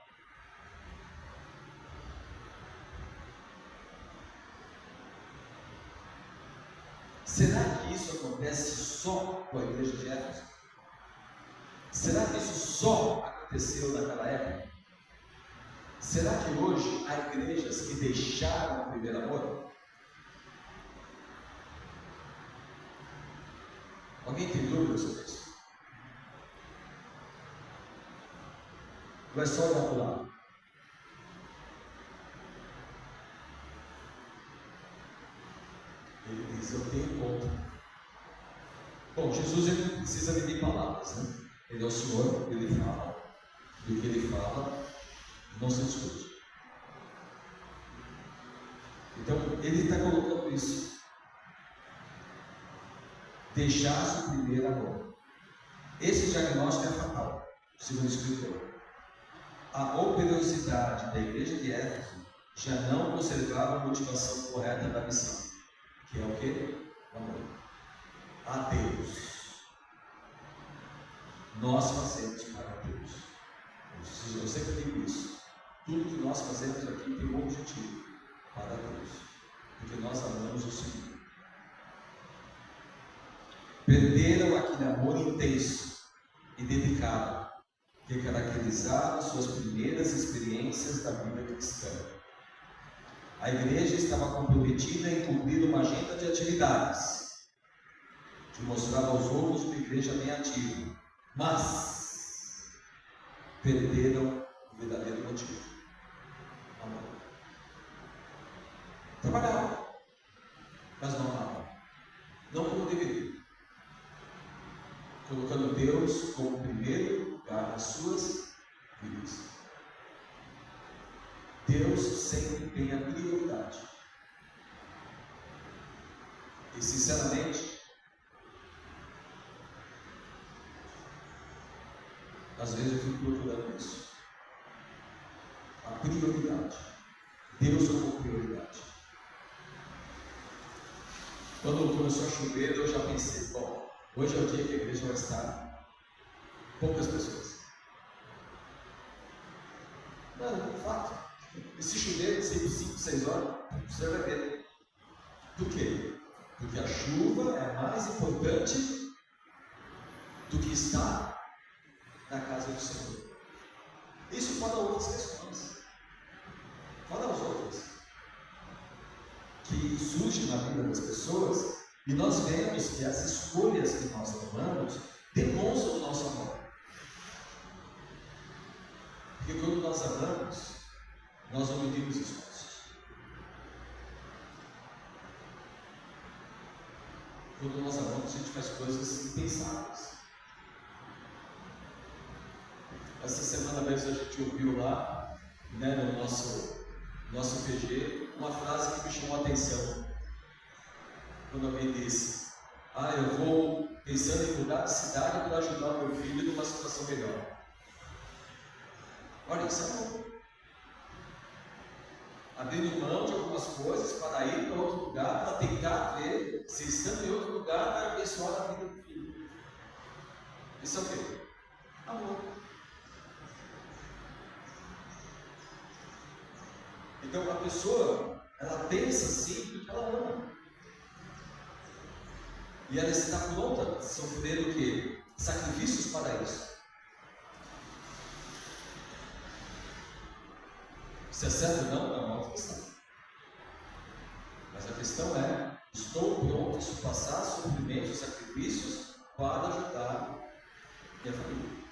Será que isso acontece só com a igreja de Éfeso? Será que isso só aconteceu naquela época? Será que hoje há igrejas que deixaram o primeiro amor? Alguém tem dúvida sobre isso? Ou é só olhar para o lado? Ele diz: eu tenho contra. Bom, Jesus ele não precisa medir palavras, né? Ele é o Senhor, ele fala. E o que ele fala não se discute. Então, ele está colocando isso. Deixasse o primeiro amor. Esse diagnóstico é fatal, segundo o escritor. A operosidade da igreja de Éfeso já não conservava a motivação correta da missão, que é o quê? O amor a Deus. Nós fazemos para Deus. Eu sempre digo isso. Tudo que nós fazemos aqui tem um objetivo: para Deus, porque nós amamos o Senhor. Perderam aquele amor intenso e dedicado que caracterizava suas primeiras experiências da vida cristã. A igreja estava comprometida em cumprir uma agenda de atividades que mostrava aos outros uma igreja bem ativa, mas perderam o verdadeiro motivo: amor. Trabalhavam, mas não amavam, não como deveria, colocando Deus como primeiro lugar nas suas vidas. Deus sempre tem a prioridade. E sinceramente, às vezes eu fico procurando isso. A prioridade. Deus como prioridade. Quando começou a chover, eu já pensei: bom, hoje é o dia que a igreja vai estar poucas pessoas. Não, é um fato. E se chover 5, 6 horas, você vai ver. Por quê? Porque a chuva é mais importante do que estar na casa do Senhor. Isso fora outras questões. Fora as outras que surgem na vida das pessoas, e nós vemos que as escolhas que nós tomamos demonstram o nosso amor. Porque quando nós amamos, nós não medimos esforços. Quando nós amamos, a gente faz coisas impensáveis. Essa semana mesmo a gente ouviu lá, né, no nosso PG, uma frase que me chamou a atenção. Quando alguém disse: eu vou pensando em mudar de cidade para ajudar o meu filho numa situação melhor. Olha, isso é amor. Abrindo mão de algumas coisas para ir para outro lugar, para tentar ver se estando em outro lugar vai abençoar a vida do filho. Isso é o quê? Amor. Então a pessoa, ela pensa assim porque ela ama. E ela está pronta a sofrer o quê? Sacrifícios para isso. Se é certo ou não, é uma outra questão. Mas a questão é, estou pronto a passar sofrimentos, sacrifícios para ajudar minha família.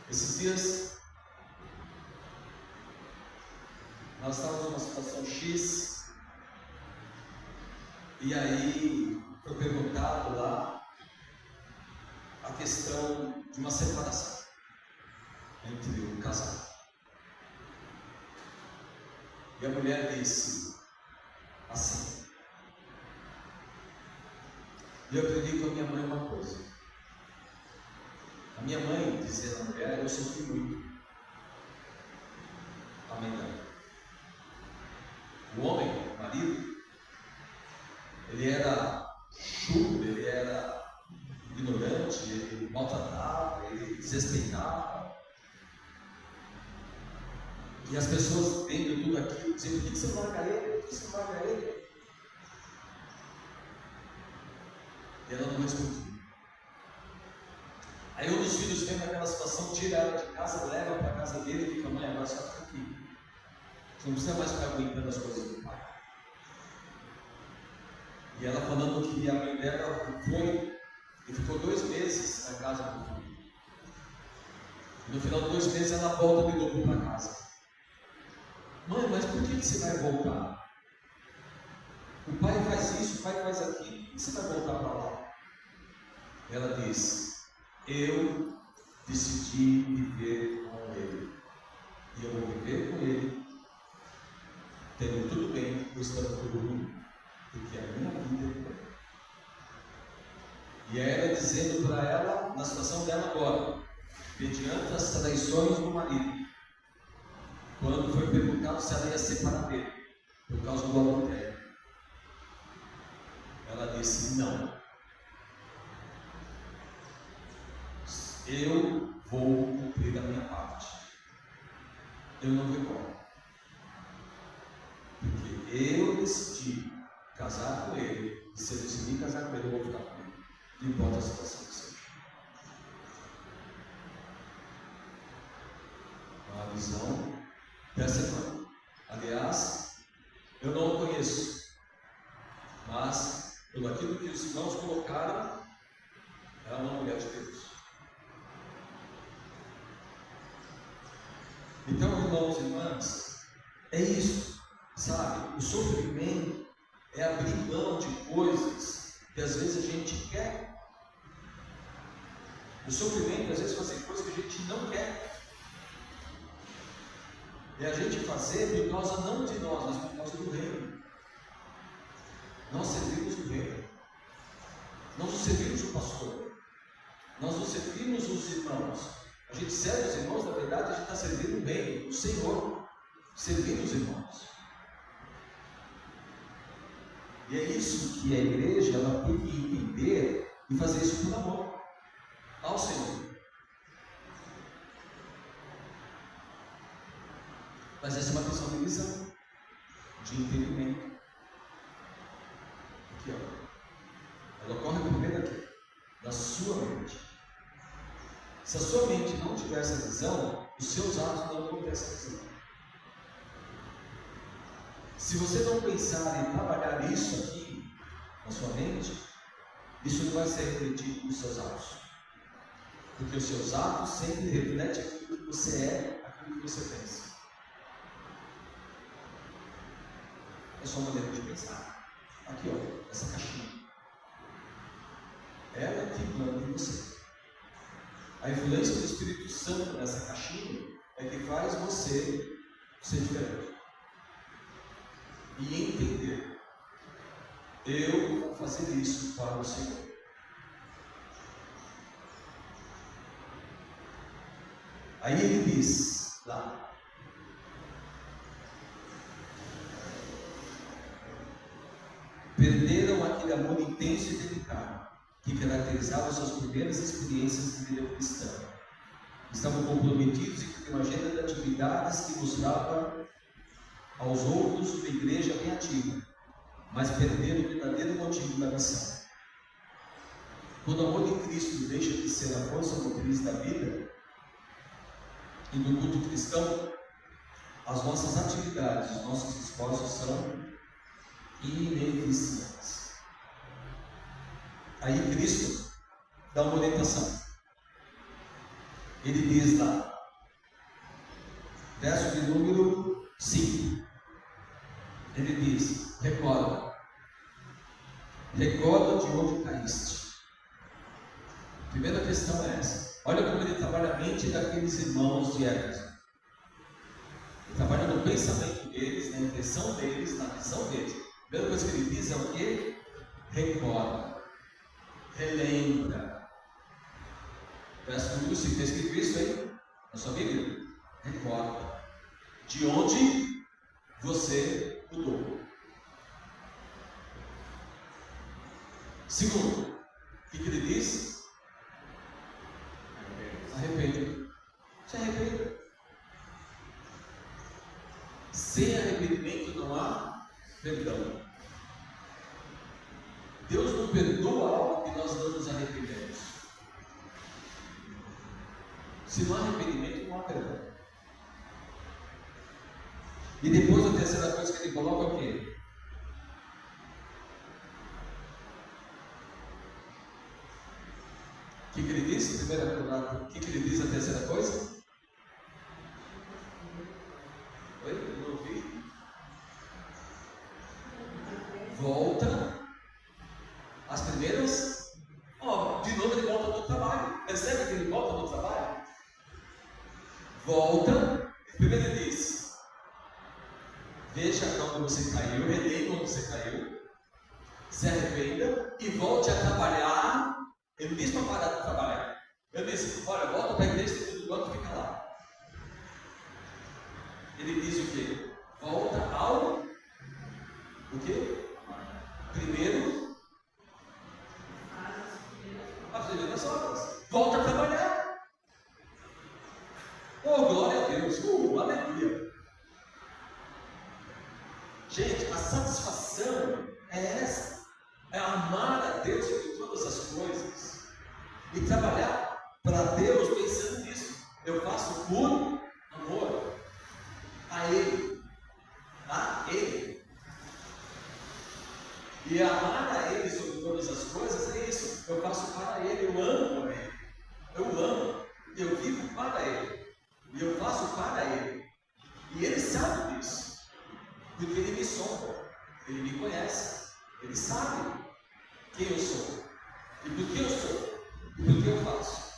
Esses dias, nós estávamos numa situação X, e aí foi perguntado lá a questão de uma separação entre o casal. E a mulher disse assim, e eu aprendi com a minha mãe uma coisa. A minha mãe dizia à mulher, eu sofri muito. A mãe dela. O homem, o marido, ele era chulo, ele era ignorante, ele maltratava, ele desrespeitava. E as pessoas vendo tudo aquilo diziam, por que você não larga ele? Por que você não larga ele? E ela não respondia. Aí um dos filhos vem naquela situação, tira ela de casa, leva para a casa dele e fica, mãe, agora só fica aqui. Você não precisa mais ficar aguentando as coisas do pai. E ela falando que a mãe dela foi e ficou 2 meses na casa do filho. E no final de 2 meses ela volta de novo para casa. Mãe, mas por que você vai voltar? O pai faz isso, o pai faz aquilo, por que você vai voltar para lá? Ela diz, eu decidi viver com ele. E eu vou viver com ele, tendo tudo bem, ou estando tudo ruim, porque a minha vida é bem. E é ela dizendo para ela, na situação dela agora, mediante as traições do marido, quando foi perguntado se ela ia separar dele, por causa do adultério, ela disse, não. Eu vou cumprir a minha parte. Eu não recordo. Porque eu decidi casar com ele, e se eu decidir casar com ele, eu vou ficar com ele. Não importa a situação que seja. Uma visão dessa irmã. Aliás, eu não o conheço, mas pelo aquilo que os irmãos colocaram, ela é uma mulher de Deus. Então, irmãos e irmãs, é isso, sabe? O sofrimento é abrir mão de coisas que às vezes a gente quer. O sofrimento, às vezes, fazer coisas que a gente não quer. É a gente fazer por causa não de nós, mas por causa do reino. Nós servimos o reino. Nós não servimos o pastor. Nós não servimos os irmãos. A gente serve os irmãos, na verdade, a gente está servindo o reino, o Senhor, servindo os irmãos. E é isso que a igreja ela tem que entender e fazer isso por amor ao Senhor. Mas essa é uma questão de visão, de entendimento. Aqui, ó. Ela ocorre primeiro aqui, na sua mente. Se a sua mente não tiver essa visão, os seus atos não vão ter essa visão. Se você não pensar em trabalhar isso aqui na sua mente, isso não vai ser refletido nos seus atos. Porque os seus atos sempre refletem aquilo que você é, aquilo que você pensa. É só uma maneira de pensar. Aqui, ó, essa caixinha. Ela que manda em você. A influência do Espírito Santo nessa caixinha é que faz você ser diferente. E entender, eu vou fazer isso para o Senhor. Aí ele diz lá, perderam aquele amor intenso e delicado que caracterizava suas primeiras experiências de vida cristã. Estavam comprometidos em uma agenda de atividades que mostrava aos outros uma igreja bem ativa, mas perderam o verdadeiro motivo da missão. Quando o amor de Cristo deixa de ser a força motriz da vida e do culto cristão, as nossas atividades, os nossos esforços são ineficientes. Aí Cristo dá uma orientação. Ele diz lá, verso de número 5, ele diz, recorda de onde caíste. Primeira questão é essa. Olha como ele trabalha a mente daqueles irmãos de Éfeso. Ele trabalha no pensamento deles, na intenção deles, na visão deles. A primeira coisa que ele diz é o quê? Recorda, relembra. Verso número 5, está escrito isso aí na sua Bíblia? Recorda de onde você mudou. Segundo, o que ele diz? Arrependa. Se arrependa. Sem arrependimento não há perdão. Deus não perdoa algo que nós não nos arrependemos. Se não há arrependimento, não há perdão. E depois a terceira coisa que ele coloca é o quê? O que ele diz? O que ele diz a terceira coisa? Oi? Eu não ouvi. Volta às primeiras. De novo ele volta do trabalho. Percebe que ele volta do trabalho? Volta. Primeiro ele diz: veja onde você caiu, relembre onde você caiu, se arrependa e volte a trabalhar. Ele diz para parar de trabalhar. Ele diz: olha, volta para a igreja e tudo quanto fica lá. Ele diz o quê? Volta ao o quê? Primeiro as primeiras obras. Volta a trabalhar. Oh, glória a Deus. Aleluia. Gente, a satisfação é essa. É amar a Deus sobre todas as coisas. E trabalhar para Deus pensando nisso. Eu faço por amor a Ele. A Ele. E amar a Ele sobre todas as coisas é isso. Eu faço para Ele, eu amo a Ele. Eu amo. Eu vivo para Ele. E eu faço para Ele. E Ele sabe disso. Porque Ele me sonda. Ele me conhece. Ele sabe quem eu sou. E por que eu sou. E por que eu faço.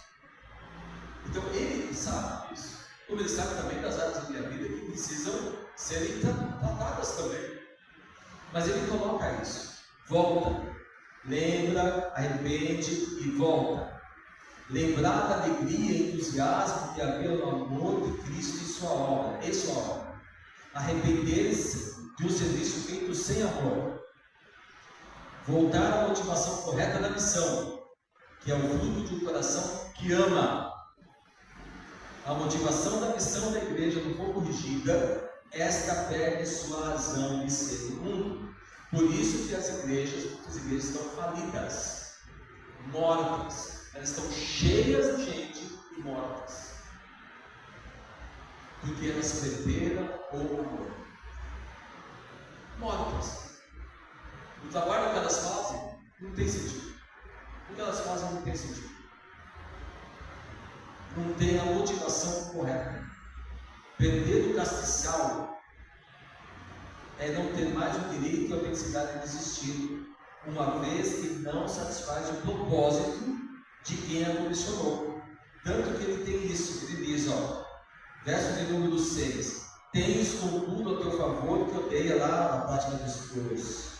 Então Ele sabe disso. Como Ele sabe também das áreas da minha vida que precisam serem tratadas também. Mas Ele coloca isso. Volta. Lembra, arrepende e volta. Lembrar da alegria e entusiasmo que havia no amor de Cristo e sua obra. E sua obra. Arrepender-se de um serviço feito sem amor. Voltar à motivação correta da missão, que é o fruto de um coração que ama. A motivação da missão da igreja não for corrigida, esta perde sua razão de ser no mundo. Por isso que as igrejas estão falidas, mortas. Elas estão cheias de gente e mortas. Porque elas perderam o amor. Mortas. O trabalho que elas fazem não tem sentido. O que elas fazem não tem sentido. Não tem a motivação correta. Perder o castiçal é não ter mais o direito e a felicidade de existir, uma vez que não satisfaz o propósito de quem a comissionou. Tanto que ele tem isso, ele diz, verso de número 6: tens contudo a teu favor que odeia lá a página dos teus.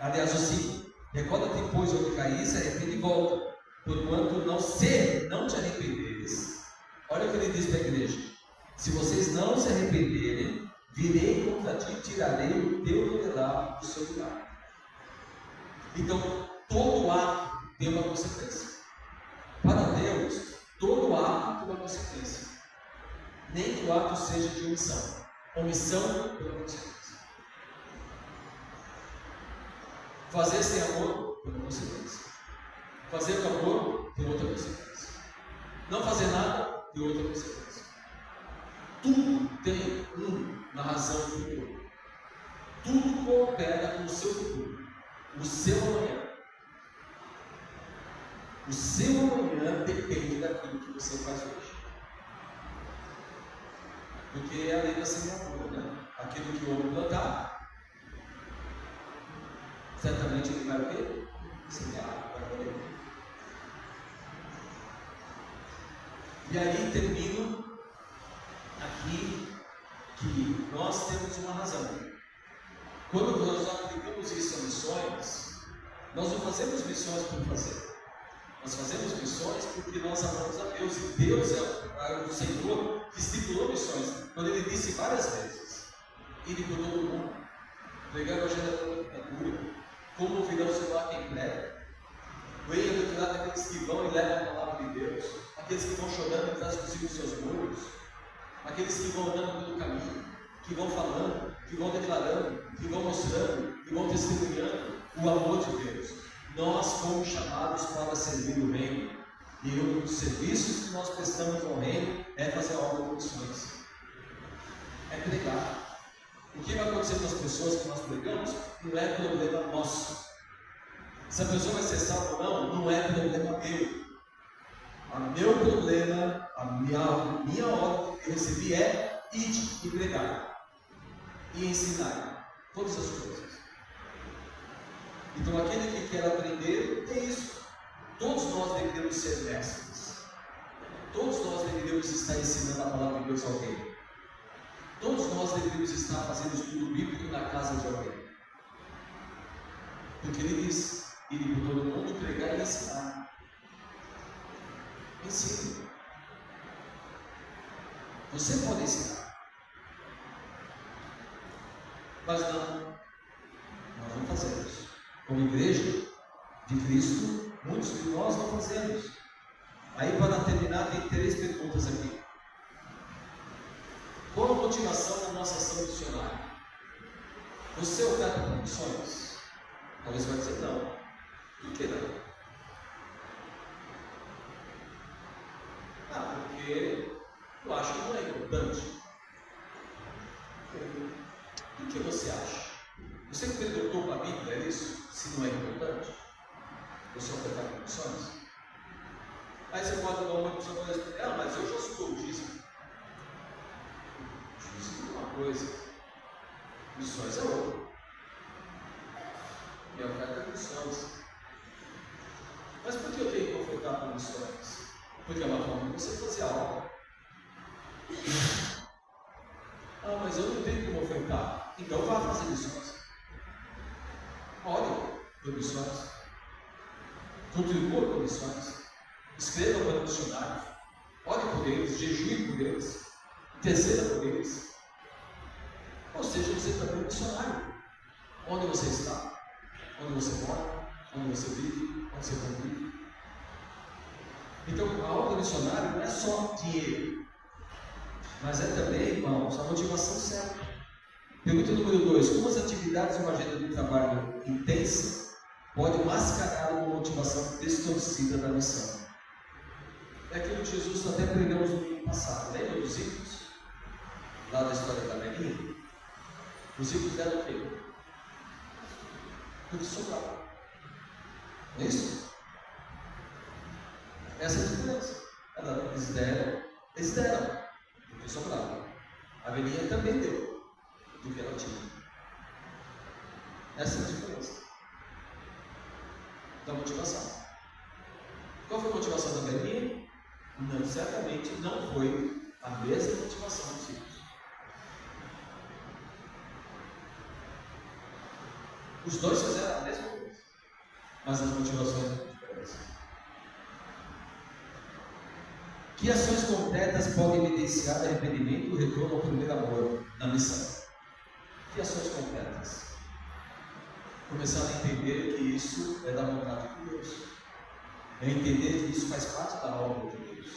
Aliás, o 5. Recorda-te, pois, onde caísse, arrepende e volta. Porquanto não te arrependeres. Olha o que ele diz para a igreja: se vocês não se arrependerem, virei contra ti e tirarei o teu candelabro do seu lugar. Então, todo ato tem uma consequência. Para Deus, todo ato tem uma consequência. Nem que o ato seja de omissão. Omissão tem uma consequência. Fazer sem amor tem uma consequência. Fazer com amor tem outra consequência. Não fazer nada tem outra consequência. Tudo tem uma razão do futuro. Tudo coopera com o seu futuro. O seu amanhã. O seu amanhã depende daquilo que você faz hoje. Porque é a lei da semeadura, né? Aquilo que o homem plantar, certamente ele vai o quê? Semear, vai colher. E aí termino aqui que nós temos uma razão. Quando nós aplicamos isso a missões, nós não fazemos missões por fazer. Nós fazemos missões porque nós amamos a Deus. E Deus é o Senhor que estipulou missões. Quando Ele disse várias vezes: ide por todo mundo, pregar o evangelho a toda criatura, como ouvirão o seu ar quem prega. Venha do lado daqueles que vão e levam a palavra de Deus, aqueles que vão chorando e trazem consigo os seus muros, aqueles que vão andando pelo caminho, que vão falando, que vão declarando, que vão mostrando, que vão testemunhando o amor de Deus. Nós fomos chamados para servir o reino, e um dos serviços que nós prestamos ao reino é fazer a obra de missões, é pregar. O que vai acontecer com as pessoas que nós pregamos não é problema nosso. Se a pessoa vai ser salva ou não, não é problema meu. O meu problema, a minha ordem que eu recebi é ide e pregar e ensinar todas as coisas. Então aquele que quer aprender é isso. Todos nós deveríamos ser mestres. Todos nós deveríamos estar ensinando a palavra de Deus a alguém. Todos nós deveríamos estar fazendo estudo bíblico na casa de alguém. Porque ele diz: ir por todo mundo, pregar e ensinar. Ensine. Você pode ensinar. Mas não, nós não fazemos. Como igreja de Cristo, muitos de nós não fazemos. Aí, para terminar, tem 3 perguntas aqui. Qual a motivação da nossa ação missionária? Você oferta para missões? Talvez vai dizer não. Por que não? Porque eu acho que não é importante. O que você acha? Você que perguntou para a Bíblia, é isso? Se não é importante, você ofertar para missões? Aí você pode dar uma pessoa para responder: mas eu já sou o dízimo. Dízimo é uma coisa, missões é outra. E oferta é missões. Mas por que eu tenho que ofertar para missões? Porque é uma forma de você fazer a obra. Mas eu não tenho como ofertar. Então vá fazer missões. Ore por missões. Contribua com missões. Escreva para missionários. Ore por eles, jejue por eles, interceda por eles. Ou seja, você também é missionário. Onde você está? Onde você mora? Onde você vive? Onde você convive? Então, a obra missionária não é só dinheiro, mas é também, irmãos, a motivação certa. Pergunta número 2: como as atividades de uma agenda de trabalho intensa podem mascarar uma motivação distorcida da missão? É aquilo que Jesus até pregamos no domingo passado. Lembra dos ricos? Lá da história da velhinha? Os ricos deram o quê? Porque sobrava. Não é isso? Essa é a diferença. Eles deram, porque sobrava. A velhinha também deu do que ela tinha. Essa é a diferença da motivação. Qual foi a motivação da velhinha? Não, certamente não foi a mesma motivação dos filhos. Os dois fizeram a mesma coisa, mas as motivações eram diferentes. Que ações concretas podem evidenciar arrependimento e o retorno ao primeiro amor na missão? Que ações concretas? Começando a entender que isso é da vontade de Deus. É entender que isso faz parte da obra de Deus.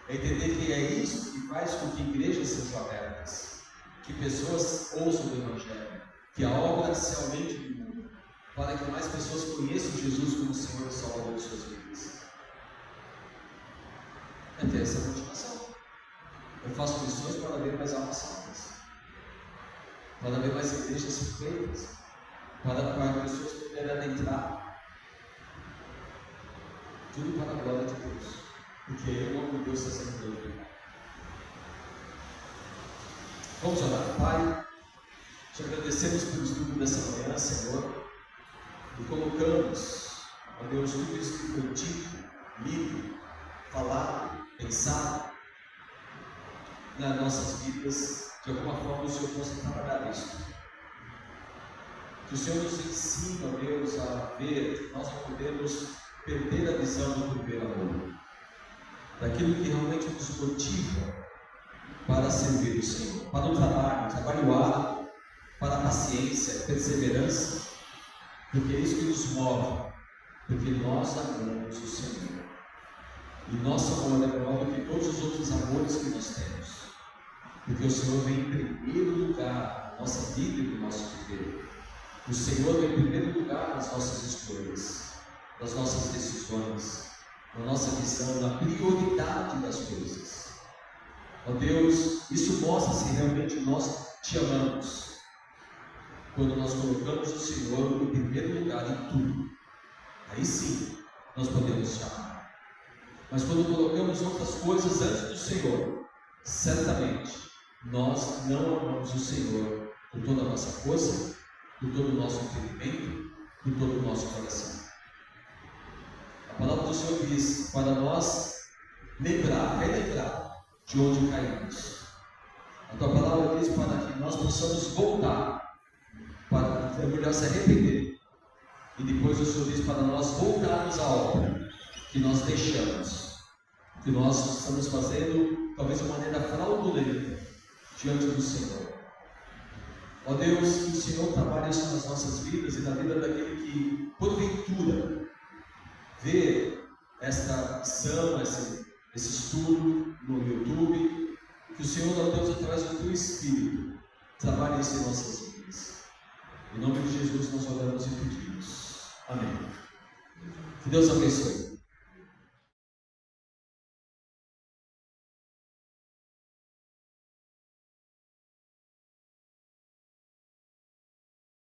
É entender que é isso que faz com que igrejas sejam abertas, que pessoas ouçam o Evangelho, que a obra se aumente no mundo, para que mais pessoas conheçam Jesus como Senhor e Salvador de suas vidas. É ter essa motivação. Eu faço missões para ver mais almas salvas, para ver mais igrejas feitas, para pessoas poderem adentrar. Tudo para a glória de Deus, porque o nome de Deus está sendo glorificado. Vamos orar. Pai, te agradecemos pelo estudo dessa manhã, Senhor, e colocamos, ó Deus, tudo isso que foi dito, lido, falado, pensado nas nossas vidas. De alguma forma o Senhor possa trabalhar isso. Que o Senhor nos ensine, ó Deus, a ver, nós não podemos perder a visão do primeiro amor, daquilo que realmente nos motiva para servir o Senhor, para o trabalho árduo, para a paciência, perseverança, porque é isso que nos move, porque nós amamos o Senhor. E nosso amor é maior do que todos os outros amores que nós temos, porque o Senhor vem em primeiro lugar na nossa vida e no nosso viver. O Senhor vem em primeiro lugar nas nossas escolhas, nas nossas decisões, na nossa visão, na prioridade das coisas. Ó Deus, isso mostra se realmente nós te amamos, quando nós colocamos o Senhor em primeiro lugar em tudo. Aí sim nós podemos te amar. Mas quando colocamos outras coisas antes do Senhor, certamente nós não amamos o Senhor com toda a nossa força, com todo o nosso entendimento, com todo o nosso coração. A palavra do Senhor diz para nós relembrar de onde caímos. A tua palavra diz para que nós possamos voltar, para melhor se arrepender. E depois o Senhor diz para nós voltarmos à obra que nós deixamos, que nós estamos fazendo talvez de maneira fraudulenta diante do Senhor. Ó Deus, que o Senhor trabalhe isso nas nossas vidas e na vida daquele que, porventura, vê esta missão, esse estudo no YouTube, que o Senhor, ó Deus, através do teu Espírito, trabalhe isso em nossas vidas. Em nome de Jesus nós oramos e pedimos. Amém. Que Deus abençoe.